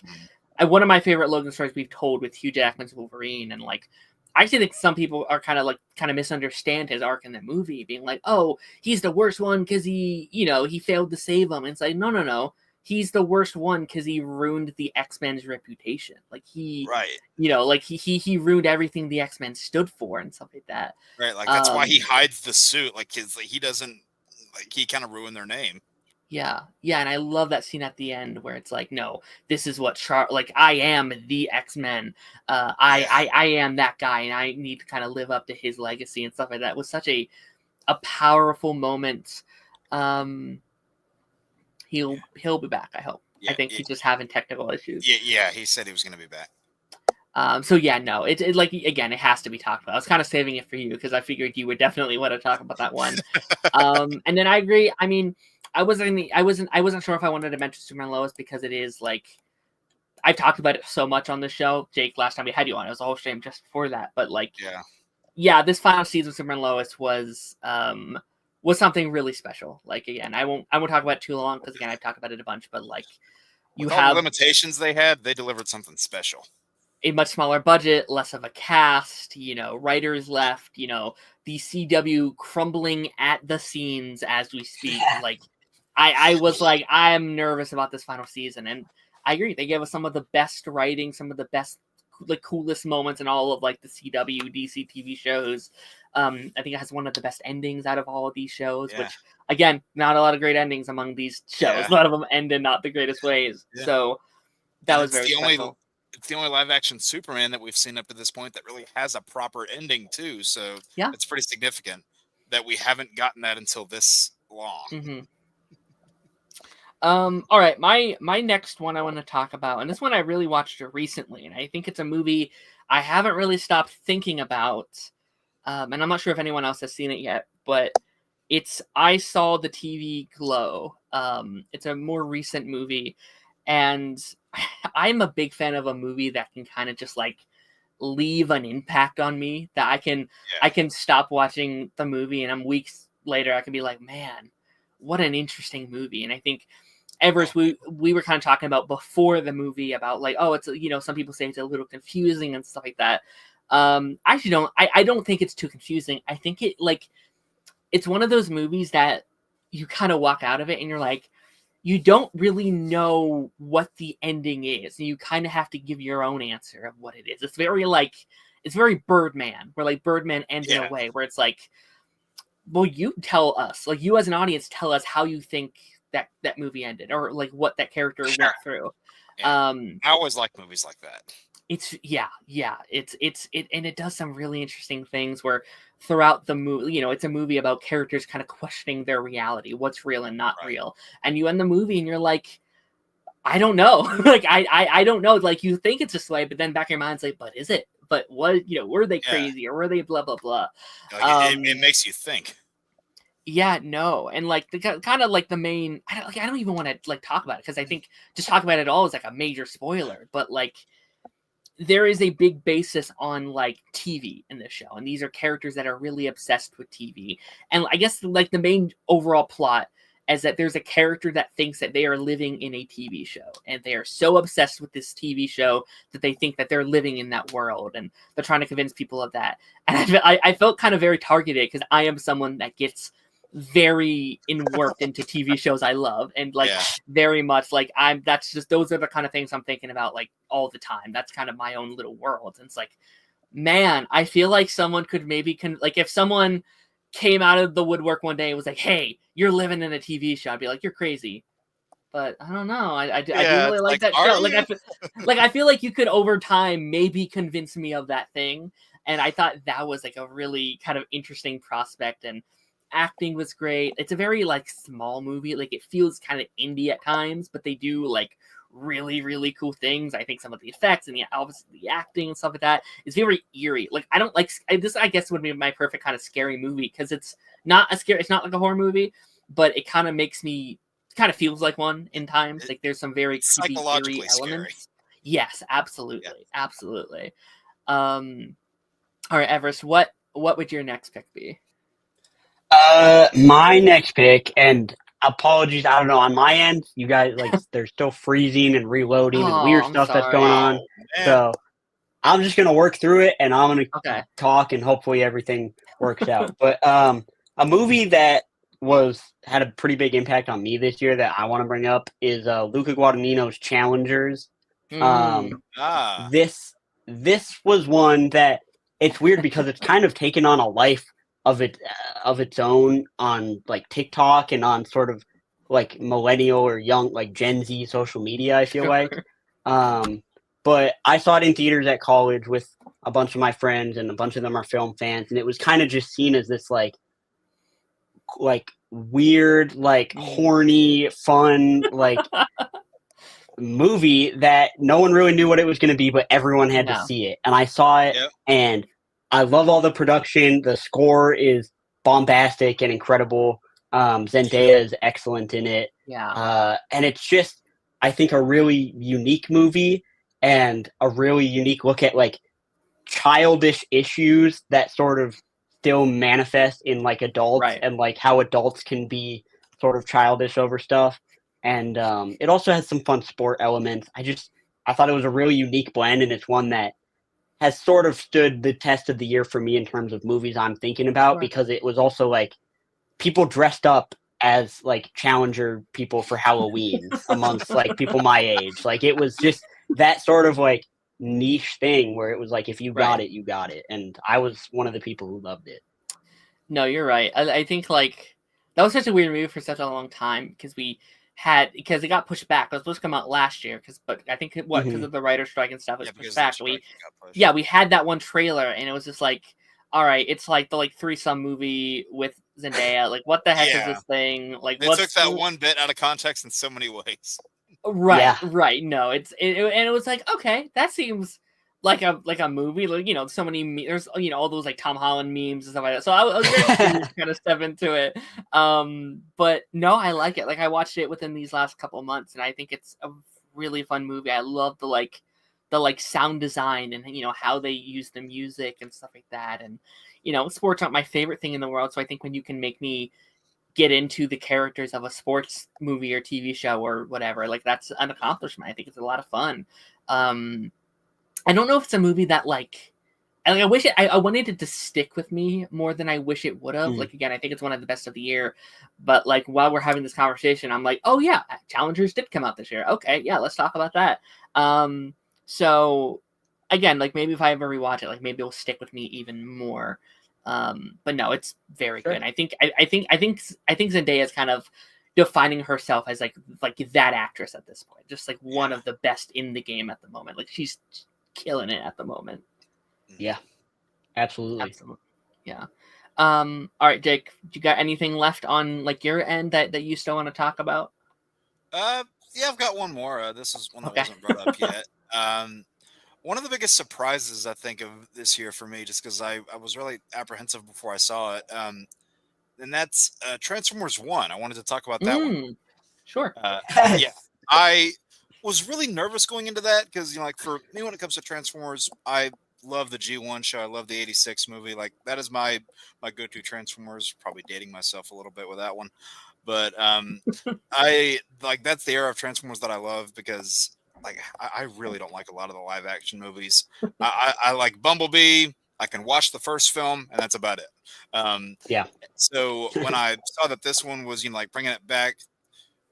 one of my favorite Logan stories we've told with Hugh Jackman's Wolverine. And like I actually think some people are kind of misunderstand his arc in the movie, being like, oh, he's the worst one because he failed to save them. And it's like, no. He's the worst one because he ruined the X-Men's reputation. Like he ruined everything the X-Men stood for and stuff like that. Right. Like that's why he hides the suit. Like he doesn't, like he kind of ruined their name. Yeah, and I love that scene at the end where it's like, no, this is what I am the X-Men. I am that guy, and I need to kind of live up to his legacy and stuff like that. It was such a powerful moment. He'll be back, I hope. I think he's just having technical issues. Yeah, he said he was going to be back. So yeah, no, it like, again, it has to be talked about. I was kind of saving it for you because I figured you would definitely want to talk about that one. And then I agree. I mean, I wasn't sure if I wanted to mention Superman Lois because it is like, I've talked about it so much on the show. Jake, last time we had you on, it was a whole shame just for that. But like, this final season of Superman Lois was something really special. Like, again, I won't talk about it too long because again, I've talked about it a bunch. But like, with all the limitations they had, they delivered something special. A much smaller budget, less of a cast, writers left, the CW crumbling at the seams as we speak. Like, I was like, I'm nervous about this final season. And I agree. They gave us some of the best writing, some of the best like coolest moments in all of like the CW DC TV shows. I think it has one of the best endings out of all of these shows, Yeah. which again, not a lot of great endings among these shows. Yeah. A lot of them end in not the greatest ways. Yeah. So that And was very special. It's the only live action Superman that we've seen up to this point that really has a proper ending too. So Yeah. it's pretty significant that we haven't gotten that until this long. Mm-hmm. All right, my next one I want to talk about, and this one I really watched recently, and I think it's a movie I haven't really stopped thinking about, and I'm not sure if anyone else has seen it yet, but it's I Saw the TV Glow. It's a more recent movie, and I'm a big fan of a movie that can kind of just like leave an impact on me, that I can stop watching the movie and I'm weeks later I can be like, man, what an interesting movie. And I think Everest, we were kind of talking about before the movie about like, oh, it's, you know, some people say it's a little confusing and stuff like that. Actually I don't think it's too confusing. I think it's one of those movies that you kind of walk out of it and you're like, you don't really know what the ending is. And you kind of have to give your own answer of what it is. It's very Birdman, where like Birdman ends in a way where it's like, well, you tell us, like you as an audience, tell us how you think that movie ended, or like what that character went through. Yeah. I always like movies like that. It's and it does some really interesting things where throughout the movie, you know, it's a movie about characters kind of questioning their reality, what's real and not real. And you end the movie and you're like, I don't know. Like I don't know. Like you think it's this way, but then back in your mind's like, but is it? But what, you know, were they crazy or were they blah blah blah? Like, it makes you think. Yeah, no, and like the kind of like the main, I don't even want to like talk about it because I think just talk about it all is like a major spoiler. But like, there is a big basis on like TV in this show, and these are characters that are really obsessed with TV. And I guess like the main overall plot is that there's a character that thinks that they are living in a TV show, and they are so obsessed with this TV show that they think that they're living in that world, and they're trying to convince people of that. And I felt kind of very targeted because I am someone that gets very warped into TV shows I love, and like very much like that's just, those are the kind of things I'm thinking about like all the time. That's kind of my own little world. And it's like, man, I feel like someone could maybe like if someone came out of the woodwork one day and was like, hey, you're living in a TV show, I'd be like, you're crazy. But I don't know. I do really like that show. Like I feel like you could over time maybe convince me of that thing. And I thought that was like a really kind of interesting prospect, and acting was great. It's a very like small movie. Like it feels kind of indie at times, but they do like really, really cool things. I think some of the effects and obviously the acting and stuff like that is very eerie. Like I don't like this. I guess would be my perfect kind of scary movie because it's not a scary. It's not like a horror movie, but it kind of makes me kind of feels like one in times. Like there's some very creepy, eerie elements. Yes, absolutely, absolutely. All right, Everest, what would your next pick be? My next pick, and apologies, I don't know, on my end, you guys, like, they're still freezing and reloading and weird stuff that's going on. So I'm just going to work through it, and I'm going to talk, and hopefully everything works out. But a movie that had a pretty big impact on me this year that I want to bring up is Luca Guadagnino's Challengers. This was one that, it's weird because it's kind of taken on a life of its own on like TikTok and on sort of like millennial or young like Gen Z social media, I feel like. But I saw it in theaters at college with a bunch of my friends, and a bunch of them are film fans, and it was kind of just seen as this like weird, like horny, fun, like movie that no one really knew what it was going to be, but everyone had to see it. And I saw it, and I love all the production. The score is bombastic and incredible. Zendaya is excellent in it. And it's just, I think, a really unique movie and a really unique look at like childish issues that sort of still manifest in like adults, and like how adults can be sort of childish over stuff. And it also has some fun sport elements. I thought it was a really unique blend, and it's one that has sort of stood the test of the year for me in terms of movies I'm thinking about, because it was also like people dressed up as like Challenger people for Halloween amongst like people my age. Like it was just that sort of like niche thing where it was like if you got Right. it, you got it, and I was one of the people who loved it. No, you're right. I think like that was such a weird movie for such a long time because it got pushed back. It was supposed to come out last year but I think because of the writer strike and stuff, it was pushed because of the back. strike, it got pushed. Yeah, we had that one trailer and it was just like, all right, it's like the threesome movie with Zendaya. Like, what the heck is this thing? Like, They took that one bit out of context in so many ways. Right, Yeah. right. No, and it was like, okay, that seems like a movie. Like, so many there's all those like Tom Holland memes and stuff like that. So I was very curious to kind of step into it. But no, I like it. Like, I watched it within these last couple of months, and I think it's a really fun movie. I love the sound design and how they use the music and stuff like that. And sports aren't my favorite thing in the world, so I think when you can make me get into the characters of a sports movie or TV show or whatever, like, that's an accomplishment. I think it's a lot of fun. I don't know if it's a movie that I wish I wanted it to stick with me more than I wish it would have. Like, again, I think it's one of the best of the year, but like, while we're having this conversation, I'm like, oh yeah, Challengers did come out this year. Okay, yeah, let's talk about that. So again, like, maybe if I ever rewatch it, like, maybe it'll stick with me even more. But no, it's very good. I think Zendaya is kind of defining herself as like that actress at this point, just like one of the best in the game at the moment. Like, she's killing it at the moment. Yeah, absolutely. Yeah. All right, Jake, you got anything left on like your end that you still want to talk about? Yeah, I've got one more. This is one that wasn't brought up yet. One of the biggest surprises I think of this year for me, just because I was really apprehensive before I saw it, and that's Transformers 1. I wanted to talk about that one. Sure. Yeah, I was really nervous going into that because, like, for me, when it comes to Transformers, I love the G1 show. I love the 86 movie. Like, that is my go-to Transformers. Probably dating myself a little bit with that one. But I like, that's the era of Transformers that I love because, like, I really don't like a lot of the live action movies. I like Bumblebee. I can watch the first film, and that's about it. Yeah. So when I saw that this one was, like, bringing it back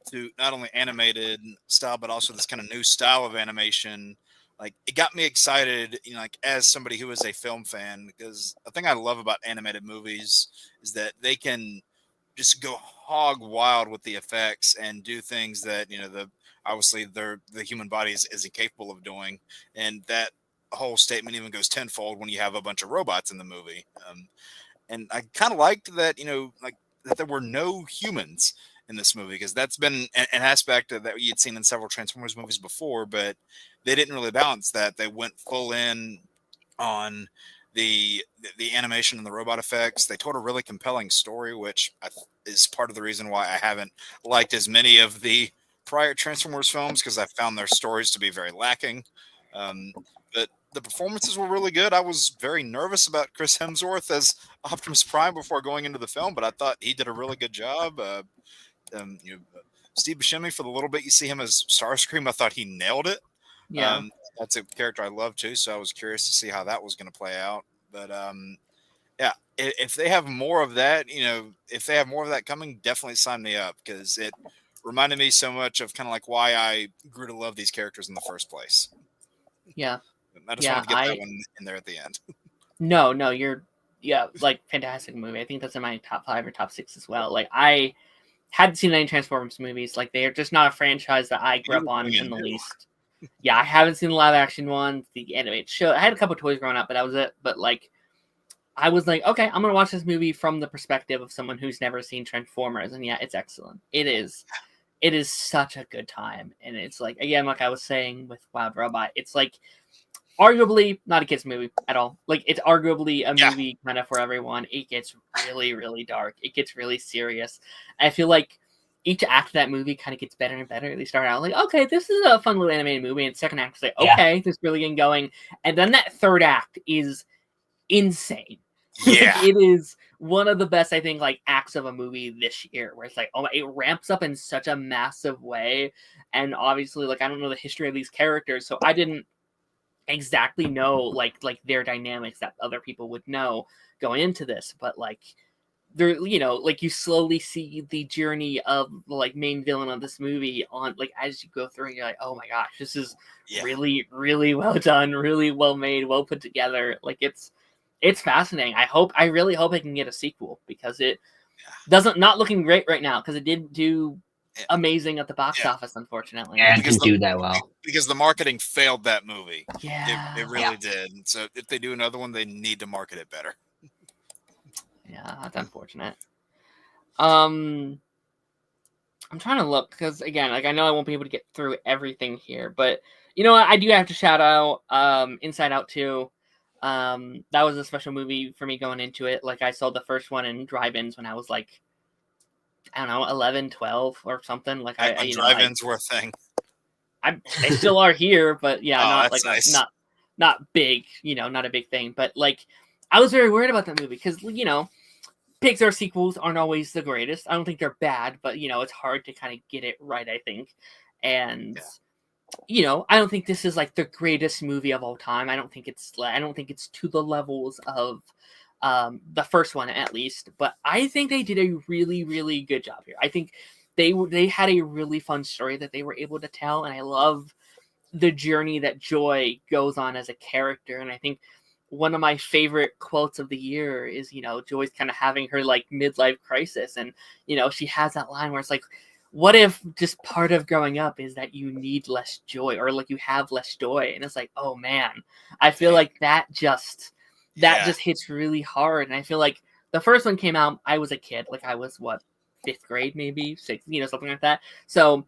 to not only animated style, but also this kind of new style of animation, like, it got me excited, like, as somebody who is a film fan, because the thing I love about animated movies is that they can just go hog wild with the effects and do things that, obviously the human body is incapable of doing. And that whole statement even goes tenfold when you have a bunch of robots in the movie. And I kind of liked that, like, that there were no humans in this movie, because that's been an aspect that you'd seen in several Transformers movies before, but they didn't really balance that. They went full in on the animation and the robot effects. They told a really compelling story, which is part of the reason why I haven't liked as many of the prior Transformers films, because I found their stories to be very lacking. But the performances were really good. I was very nervous about Chris Hemsworth as Optimus Prime before going into the film, but I thought he did a really good job. Steve Buscemi, for the little bit you see him as Starscream, I thought he nailed it. Yeah. That's a character I love too, so I was curious to see how that was going to play out. But yeah, if they have more of that, if they have more of that coming, definitely sign me up, because it reminded me so much of kind of like why I grew to love these characters in the first place. Yeah. I just wanted to get that one in there at the end. No, like, fantastic movie. I think that's in my top 5 or top 6 as well. Like, I hadn't seen any Transformers movies. Like, they are just not a franchise that I grew up on in the least. Yeah, I haven't seen the live action ones, the animated show. I had a couple toys growing up, but that was it. But like, I was like, okay, I'm gonna watch this movie from the perspective of someone who's never seen Transformers, and yeah, it's excellent. It is such a good time, and it's like, again, like I was saying with Wild Robot, it's like arguably not a kids movie at all. Like, it's arguably a movie kind of for everyone. It gets really, really dark. It gets really serious. I feel like each act of that movie kind of gets better and better. They start out like, okay, this is a fun little animated movie, and second act is like, okay, this is really getting going, and then that third act is insane. Yeah. Like, it is one of the best, I think, like, acts of a movie this year, where it's like, oh, it ramps up in such a massive way. And obviously, like, I don't know the history of these characters, so I didn't exactly know like their dynamics that other people would know going into this, but like, there, like you slowly see the journey of the like main villain of this movie on like as you go through, and you're like, oh my gosh, this is really, really well done, really well made, well put together. Like it's fascinating. I really hope I can get a sequel, because it doesn't not looking great right now, because it did do amazing at the box office, unfortunately. Yeah, it didn't do that well. Because the marketing failed that movie. Yeah. It really did. And so if they do another one, they need to market it better. Yeah, that's unfortunate. I'm trying to look, because again, like I know I won't be able to get through everything here, but you know what? I do have to shout out Inside Out 2. That was a special movie for me going into it. Like I saw the first one in drive-ins when I was like, I don't know, 11, 12 or something. Like drive-ins were a thing. They still are here, but yeah, not like nice. not big, not a big thing. But like, I was very worried about that movie because Pixar sequels aren't always the greatest. I don't think they're bad, but it's hard to kind of get it right, I think. And I don't think this is like the greatest movie of all time. I don't think it's to the levels of the first one, at least, but I think they did a really, really good job here. I think they had a really fun story that they were able to tell, and I love the journey that Joy goes on as a character. And I think one of my favorite quotes of the year is, Joy's kind of having her like midlife crisis, and she has that line where it's like, what if just part of growing up is that you need less joy, or like you have less joy? And it's like, oh man, I feel like that just hits really hard. And I feel like the first one came out, I was a kid, like I was 5th grade, maybe 6th, something like that. So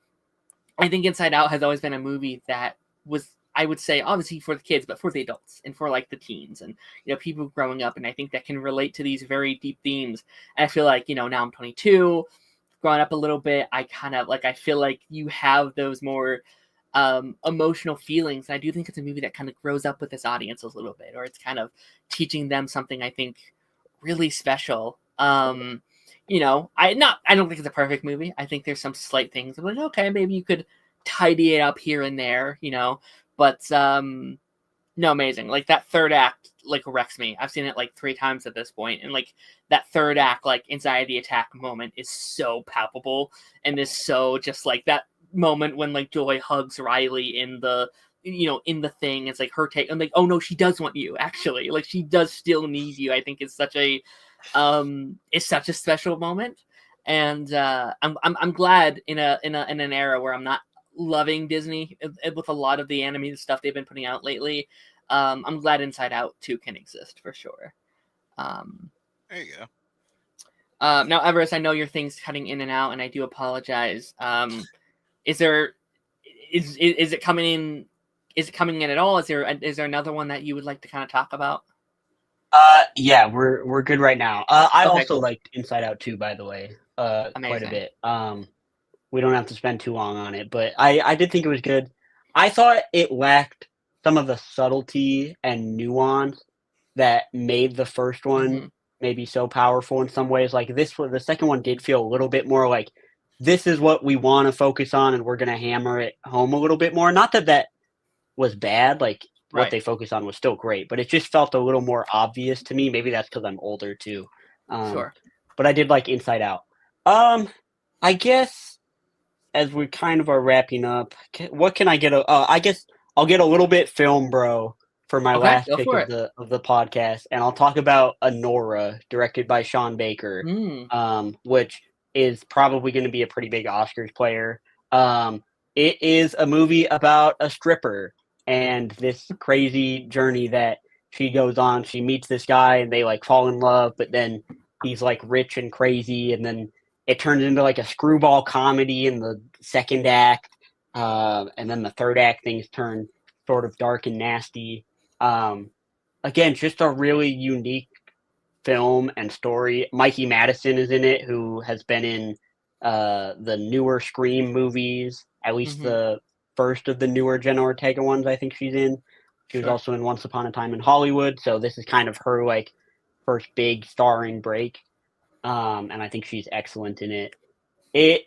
I think Inside Out has always been a movie that was, I would say, obviously for the kids, but for the adults and for like the teens and people growing up. And I think that can relate to these very deep themes. And I feel like now I'm 22, growing up a little bit, I kind of like, I feel like you have those more emotional feelings. And I do think it's a movie that kind of grows up with this audience a little bit, or it's kind of teaching them something I think really special. I don't think it's a perfect movie. I think there's some slight things. I'm like, okay, maybe you could tidy it up here and there, but no, amazing. Like that third act like wrecks me. I've seen it like 3 times at this point, and like that third act, like inside the attack moment, is so palpable and is so just like that moment when like Joy hugs Riley in the in the thing. It's like her take. I'm like, oh no, she does want you, actually. Like she does still need you. I think it's such a special moment, and I'm glad in an era where I'm not loving Disney with a lot of the animated stuff they've been putting out lately. I'm glad Inside Out 2 can exist for sure. There you go. Now, Everest, I know your thing's cutting in and out, and I do apologize. Is it coming in? Is it coming in at all? Is there another one that you would like to kind of talk about? Yeah, we're good right now. I Okay, also cool. liked Inside Out 2, by the way, quite a Amazing. bit. We don't have to spend too long on it, but I did think it was good. I thought it lacked some of the subtlety and nuance that made the first one maybe so powerful in some ways. Like the second one did feel a little bit more like, this is what we want to focus on, and we're going to hammer it home a little bit more. Not that was bad. Like, what they focused on was still great, but it just felt a little more obvious to me. Maybe that's because I'm older too. Sure. But I did like Inside Out. I guess as we kind of are wrapping up, what can I get? I guess I'll get a little bit film bro for my last pick of the podcast, and I'll talk about Anora, directed by Sean Baker, which is probably going to be a pretty big Oscars player. It is a movie about a stripper and this crazy journey that she goes on. She meets this guy and they like fall in love, but then he's like rich and crazy, and then it turns into like a screwball comedy in the second act, and then the third act things turn sort of dark and nasty. Again, just a really unique film and story. Mikey Madison is in it, who has been in the newer Scream movies, at least the first of the newer Jenna Ortega ones. I think she's in. She was also in Once Upon a Time in Hollywood, so this is kind of her like first big starring break, and I think she's excellent in it. It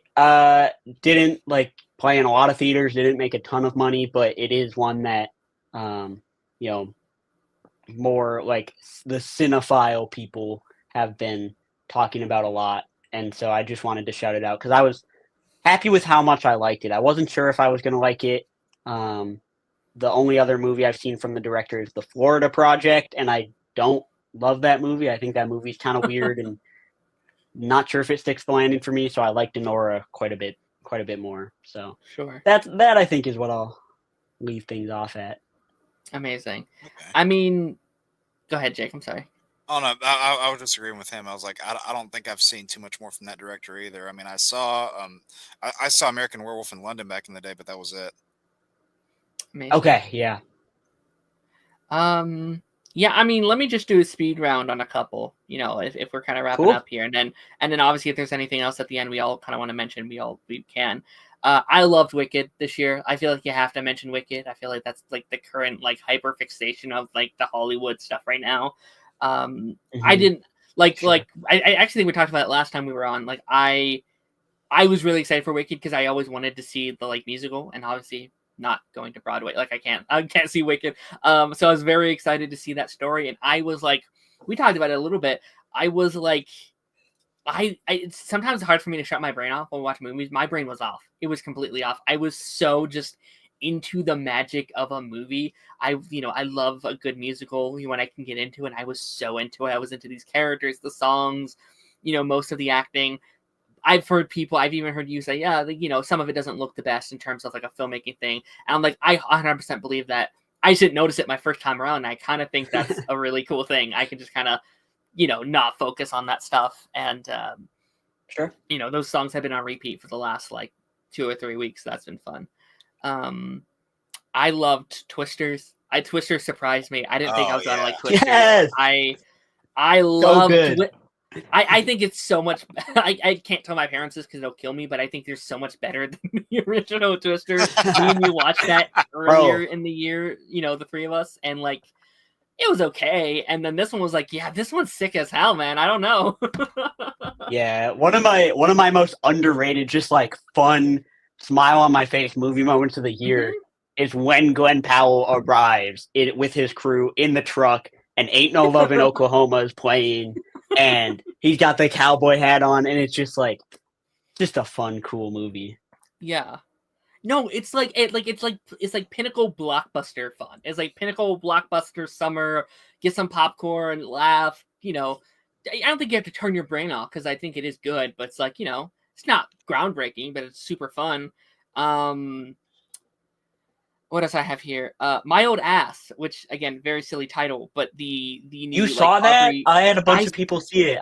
didn't like play in a lot of theaters, didn't make a ton of money, but it is one that more like the cinephile people have been talking about a lot, and so I just wanted to shout it out because I was happy with how much I liked it. I wasn't sure if I was going to like it. The only other movie I've seen from the director is The Florida Project, and I don't love that movie. I think that movie's kind of weird and not sure if it sticks the landing for me. So I liked Denora quite a bit more. So Sure. that I think is what I'll leave things off at. Amazing. Okay. I mean, go ahead, Jake. I'm sorry. Oh no, I was disagreeing with him. I was like, I don't think I've seen too much more from that director either. I mean, I saw American Werewolf in London back in the day, but that was it. Amazing. Okay, yeah. Yeah, I mean, let me just do a speed round on a couple, if we're kind of wrapping Cool. up here, and then obviously if there's anything else at the end we all kind of want to mention, we can. I loved Wicked this year. I feel like you have to mention Wicked. I feel like that's like the current like hyper fixation of like the Hollywood stuff right now. I didn't Sure. I actually think we talked about it last time we were on. Like I was really excited for Wicked because I always wanted to see the like musical, and obviously not going to Broadway. Like I can't see Wicked. So I was very excited to see that story, and I was like, we talked about it a little bit. I was like, it's sometimes hard for me to shut my brain off when we watch movies. My brain was off. It was completely off. I was so just into the magic of a movie. I love a good musical when I can get into it. And I was so into it. I was into these characters, the songs, most of the acting. I've even heard you say, yeah, some of it doesn't look the best in terms of like a filmmaking thing. And I'm like, I 100% believe that. I just didn't notice it my first time around. And I kind of think that's a really cool thing. I can just kind of, not focus on that stuff. And, Sure. Those songs have been on repeat for the last like 2 or 3 weeks. So that's been fun. I loved Twisters. Twisters surprised me. I didn't think I was gonna like Twisters. Yes! I loved good. I think it's so much. I can't tell my parents this because they'll kill me, but I think there's so much better than the original Twister. Me and you watched that earlier in the year, the three of us, and like it was okay. And then this one was like, yeah, this one's sick as hell, man. I don't know. Yeah, one of my most underrated, just like fun, smile on my face movie moments of the year is when Glenn Powell arrives with his crew in the truck and Ain't No Love in Oklahoma is playing, and he's got the cowboy hat on, and it's just like a fun, cool movie. Yeah. No, it's like pinnacle blockbuster fun. It's like pinnacle blockbuster summer. Get some popcorn, laugh. I don't think you have to turn your brain off because I think it is good, but it's like it's not groundbreaking, but it's super fun. What else I have here? My Old Ass, which again, very silly title, but the new, you saw that? Aubrey, I had a bunch of people see it.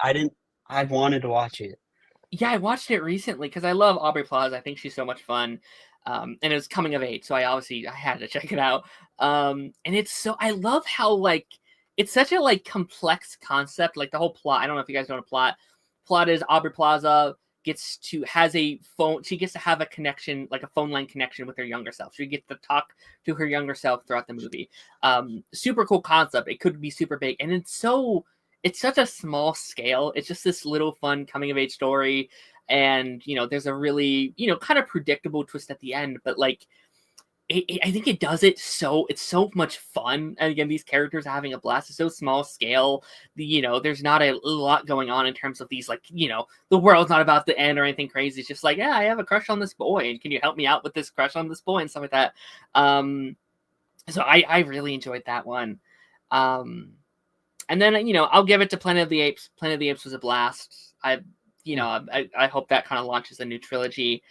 I wanted to watch it. Yeah, I watched it recently because I love Aubrey Plaza. I think she's so much fun. And it was coming of age, so I had to check it out. And I love how like it's such a like complex concept, like the whole plot. I don't know if you guys know the plot. Plot is Aubrey Plaza has a phone. She gets to have a connection, like a phone line connection with her younger self. She gets to talk to her younger self throughout the movie. Super cool concept. It could be super big, and it's such a small scale. It's just this little fun coming of age story. And, there's a really, kind of predictable twist at the end, but like, I think it does it it's so much fun. And again, these characters are having a blast. It's so small scale. There's not a lot going on in terms of these, like, the world's not about to end or anything crazy. It's just like, yeah, I have a crush on this boy. And can you help me out with this crush on this boy and stuff like that? So I really enjoyed that one. And then, I'll give it to Planet of the Apes. Planet of the Apes was a blast. I hope that kind of launches a new trilogy.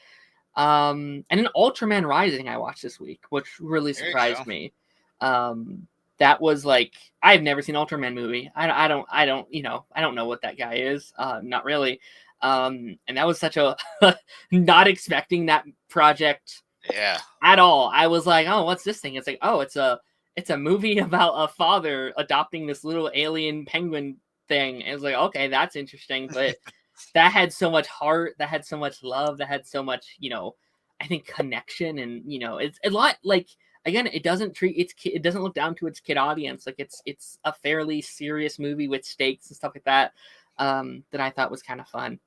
And an Ultraman Rising I watched this week, which really surprised me. That was like, I've never seen an Ultraman movie. I don't know what that guy is. Not really. And that was such a not expecting that project at all. I was like, oh, what's this thing? It's like, oh, it's a movie about a father adopting this little alien penguin thing. And it was like, okay, that's interesting, but that had so much heart, that had so much love, that had so much, I think connection, and it's a lot like, again, it doesn't look down to its kid audience. Like it's a fairly serious movie with stakes and stuff like that. That I thought was kind of fun.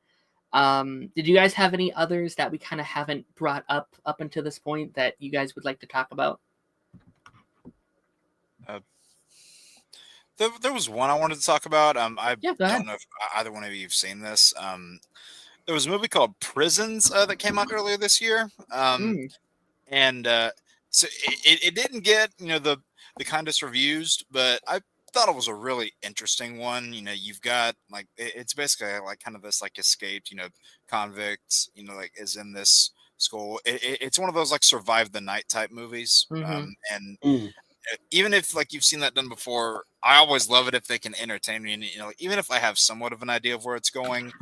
Did you guys have any others that we kind of haven't brought up until this point that you guys would like to talk about? There was one I wanted to talk about. I Yeah, go ahead. don't know if either one of you have seen this. There was a movie called Prisons that came out earlier this year. And so it didn't get the kindest reviews, but I thought it was a really interesting one. You've got like it's basically like kind of this like escaped convicts like is in this school. It's one of those like survive the night type movies. And even if like you've seen that done before, I always love it if they can entertain me. And even if I have somewhat of an idea of where it's going,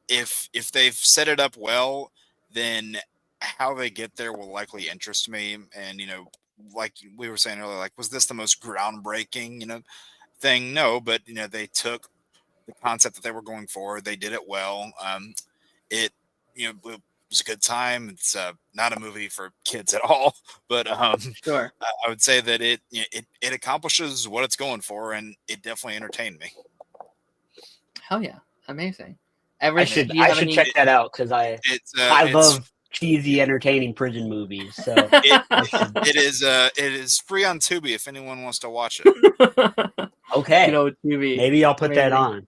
if they've set it up well, then how they get there will likely interest me. And like we were saying earlier, like was this the most groundbreaking thing? No, but they took the concept that they were going for, they did it well. It it was a good time. It's not a movie for kids at all, but Sure. I would say that it accomplishes what it's going for, and it definitely entertained me. Hell yeah, amazing. I should check that out because I love cheesy, entertaining prison movies. So it is free on Tubi if anyone wants to watch it. Okay, Tubi. Maybe I'll put that on.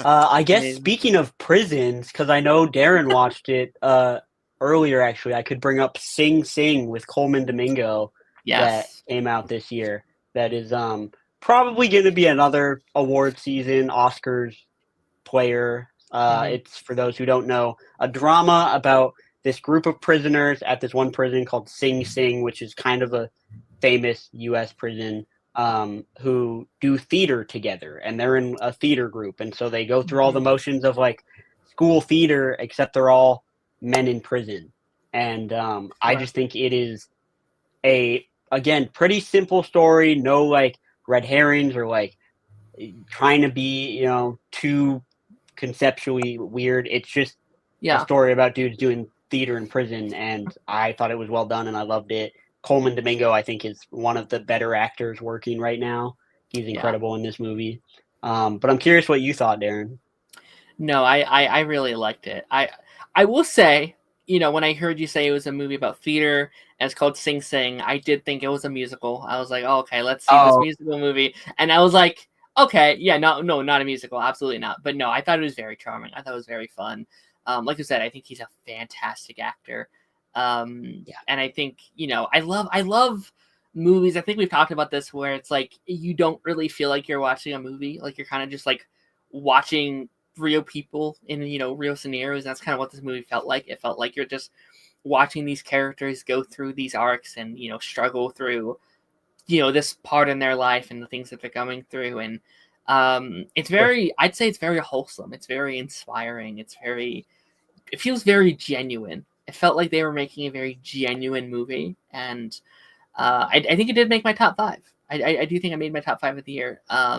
I guess speaking of prisons, because I know Darren watched it earlier. Actually, I could bring up Sing Sing with Coleman Domingo that came out this year. That is probably going to be another award season Oscars player. It's, for those who don't know, a drama about this group of prisoners at this one prison called Sing Sing, which is kind of a famous U.S. prison, who do theater together, and they're in a theater group, and so they go through all the motions of like school theater, except they're all men in prison. And I just think it is again, pretty simple story, no like red herrings or like trying to be too conceptually weird. It's just a story about dudes doing theater in prison, and I thought it was well done and I loved it. Coleman Domingo, I think, is one of the better actors working right now. He's incredible in this movie. But I'm curious what you thought, Darren. No, I really liked it. I will say, when I heard you say it was a movie about theater and it's called Sing Sing, I did think it was a musical. I was like, oh, okay, let's see this musical movie. And I was like, okay, yeah, no, not a musical, absolutely not. But no, I thought it was very charming. I thought it was very fun. Like you said, I think he's a fantastic actor. And I think I love movies. I think we've talked about this where it's like you don't really feel like you're watching a movie, like you're kind of just like watching real people in real scenarios. That's kind of what this movie felt like. It felt like you're just watching these characters go through these arcs and struggle through this part in their life and the things that they're going through. And it's very, I'd say it's very wholesome. It's very inspiring. It feels very genuine. It felt like they were making a very genuine movie, and I think it did make my top 5. I do think I made my top 5 of the year. I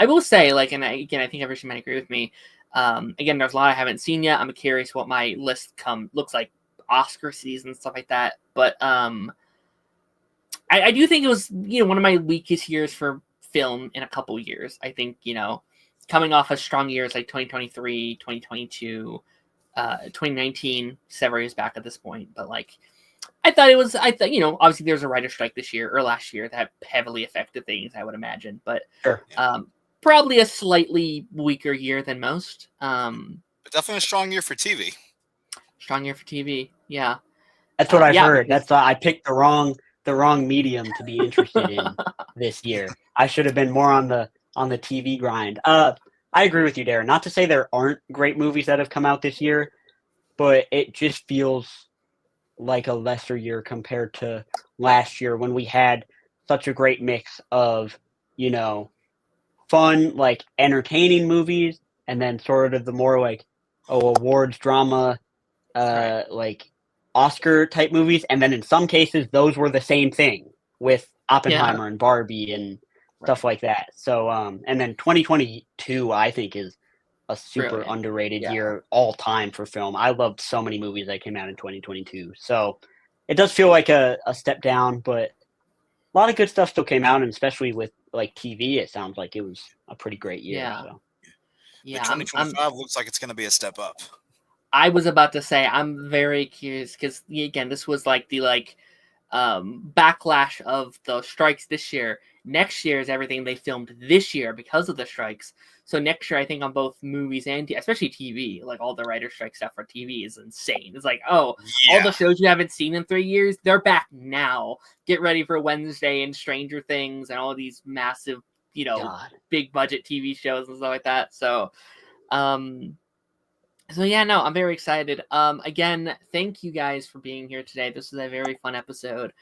will say, like, and I think everyone might agree with me. Again, there's a lot I haven't seen yet. I'm curious what my list looks like Oscar season and stuff like that. But I do think it was one of my weakest years for film in a couple years. I think coming off of strong years like 2023, 2022. 2019, several years back at this point, but like I thought obviously there's a writer's strike this year or last year that heavily affected things, I would imagine, but probably a slightly weaker year than most. But definitely a strong year for TV. Yeah. That's what I've heard. That's I picked the wrong medium to be interested in this year. I should have been more on the TV grind. I agree with you, Darren. Not to say there aren't great movies that have come out this year, but it just feels like a lesser year compared to last year when we had such a great mix of, fun, like entertaining movies, and then sort of the more like, awards, drama, like Oscar type movies. And then in some cases, those were the same thing with Oppenheimer and Barbie and stuff like that. So, and then 2022, I think, is a super underrated year all time for film. I loved so many movies that came out in 2022. So it does feel like a step down, but a lot of good stuff still came out, and especially with like TV, it sounds like it was a pretty great year. Yeah. So. Yeah. 2025 looks like it's going to be a step up. I was about to say, I'm very curious because again, this was like the backlash of the strikes this year. Next year is everything they filmed this year because of the strikes. So next year, I think on both movies and especially TV, like all the writer strike stuff for TV is insane. It's like, oh, all the shows you haven't seen in 3 years, they're back now. Get ready for Wednesday and Stranger Things and all these massive, big budget TV shows and stuff like that. So, yeah, no, I'm very excited. Again, thank you guys for being here today. This is a very fun episode.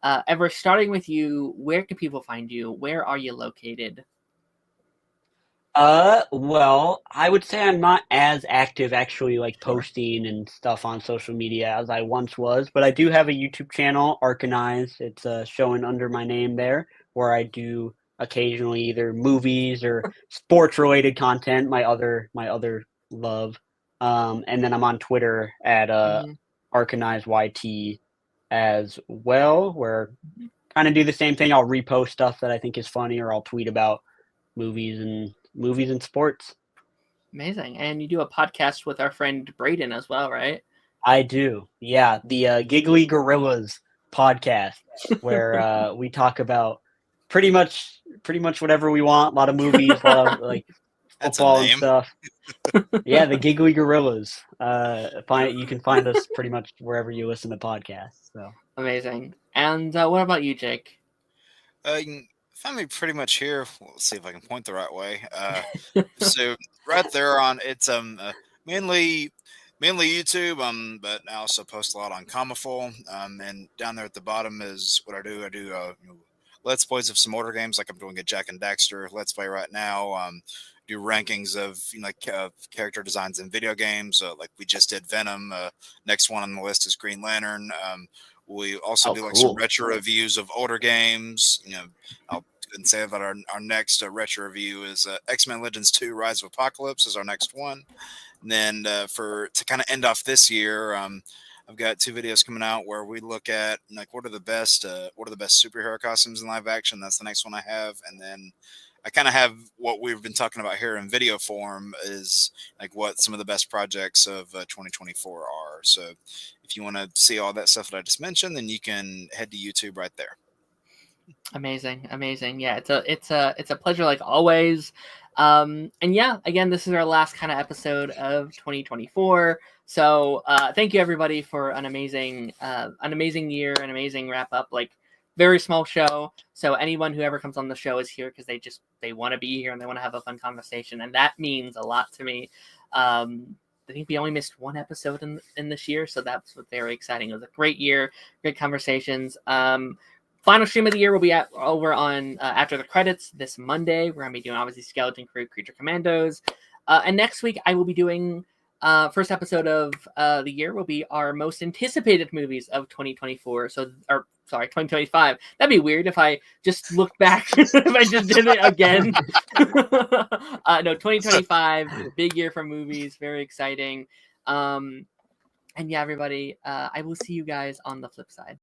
Ever, starting with you, where can people find you? Where are you located? Well, I would say I'm not as active actually like posting and stuff on social media as I once was, but I do have a YouTube channel, Arcanize. It's showing under my name there, where I do occasionally either movies or sports related content, my other love. And then I'm on Twitter at ArcanizeYT as well, where kind of do the same thing. I'll repost stuff that I think is funny, or I'll tweet about movies and sports. Amazing. And you do a podcast with our friend Braden as well, right? I do. Yeah. The Giggly Gorillas podcast, where we talk about pretty much whatever we want. A lot of movies, a lot of like football and stuff. Yeah, the Giggly Gorillas. You can find us pretty much wherever you listen to podcasts. So amazing. And what about you, Jake? You can find me pretty much here. Let's see if I can point the right way. So right there on it's mainly YouTube. But I also post a lot on Comaful. And down there at the bottom is what I do. I do Let's Plays of some older games, like I'm doing a Jack and Daxter Let's Play right now. Do rankings of character designs in video games. Like we just did Venom. Next one on the list is Green Lantern. We also do some retro reviews of older games. I'll say that our next retro review is X-Men Legends 2: Rise of Apocalypse is our next one. And then to kind of end off this year, I've got 2 videos coming out where we look at what are the best superhero costumes in live action. That's the next one I have, and then I kind of have what we've been talking about here in video form is what some of the best projects of 2024 are. So if you want to see all that stuff that I just mentioned, then you can head to YouTube right there. Amazing. Yeah, it's a pleasure like always. And yeah, again, this is our last kind of episode of 2024. So thank you everybody for an amazing year, an amazing wrap up. Very small show, so anyone who ever comes on the show is here because they want to be here and they want to have a fun conversation, and that means a lot to me. I think we only missed 1 episode in this year, so that's very exciting. It was a great year, great conversations. Final stream of the year will be over on After the Credits this Monday. We're going to be doing, obviously, Skeleton Crew, Creature Commandos. And next week, I will be doing, first episode of the year will be our most anticipated movies of 2024. 2025. That'd be weird if I just looked back, if I just did it again. No, 2025, big year for movies. Very exciting. And yeah, everybody, I will see you guys on the flip side.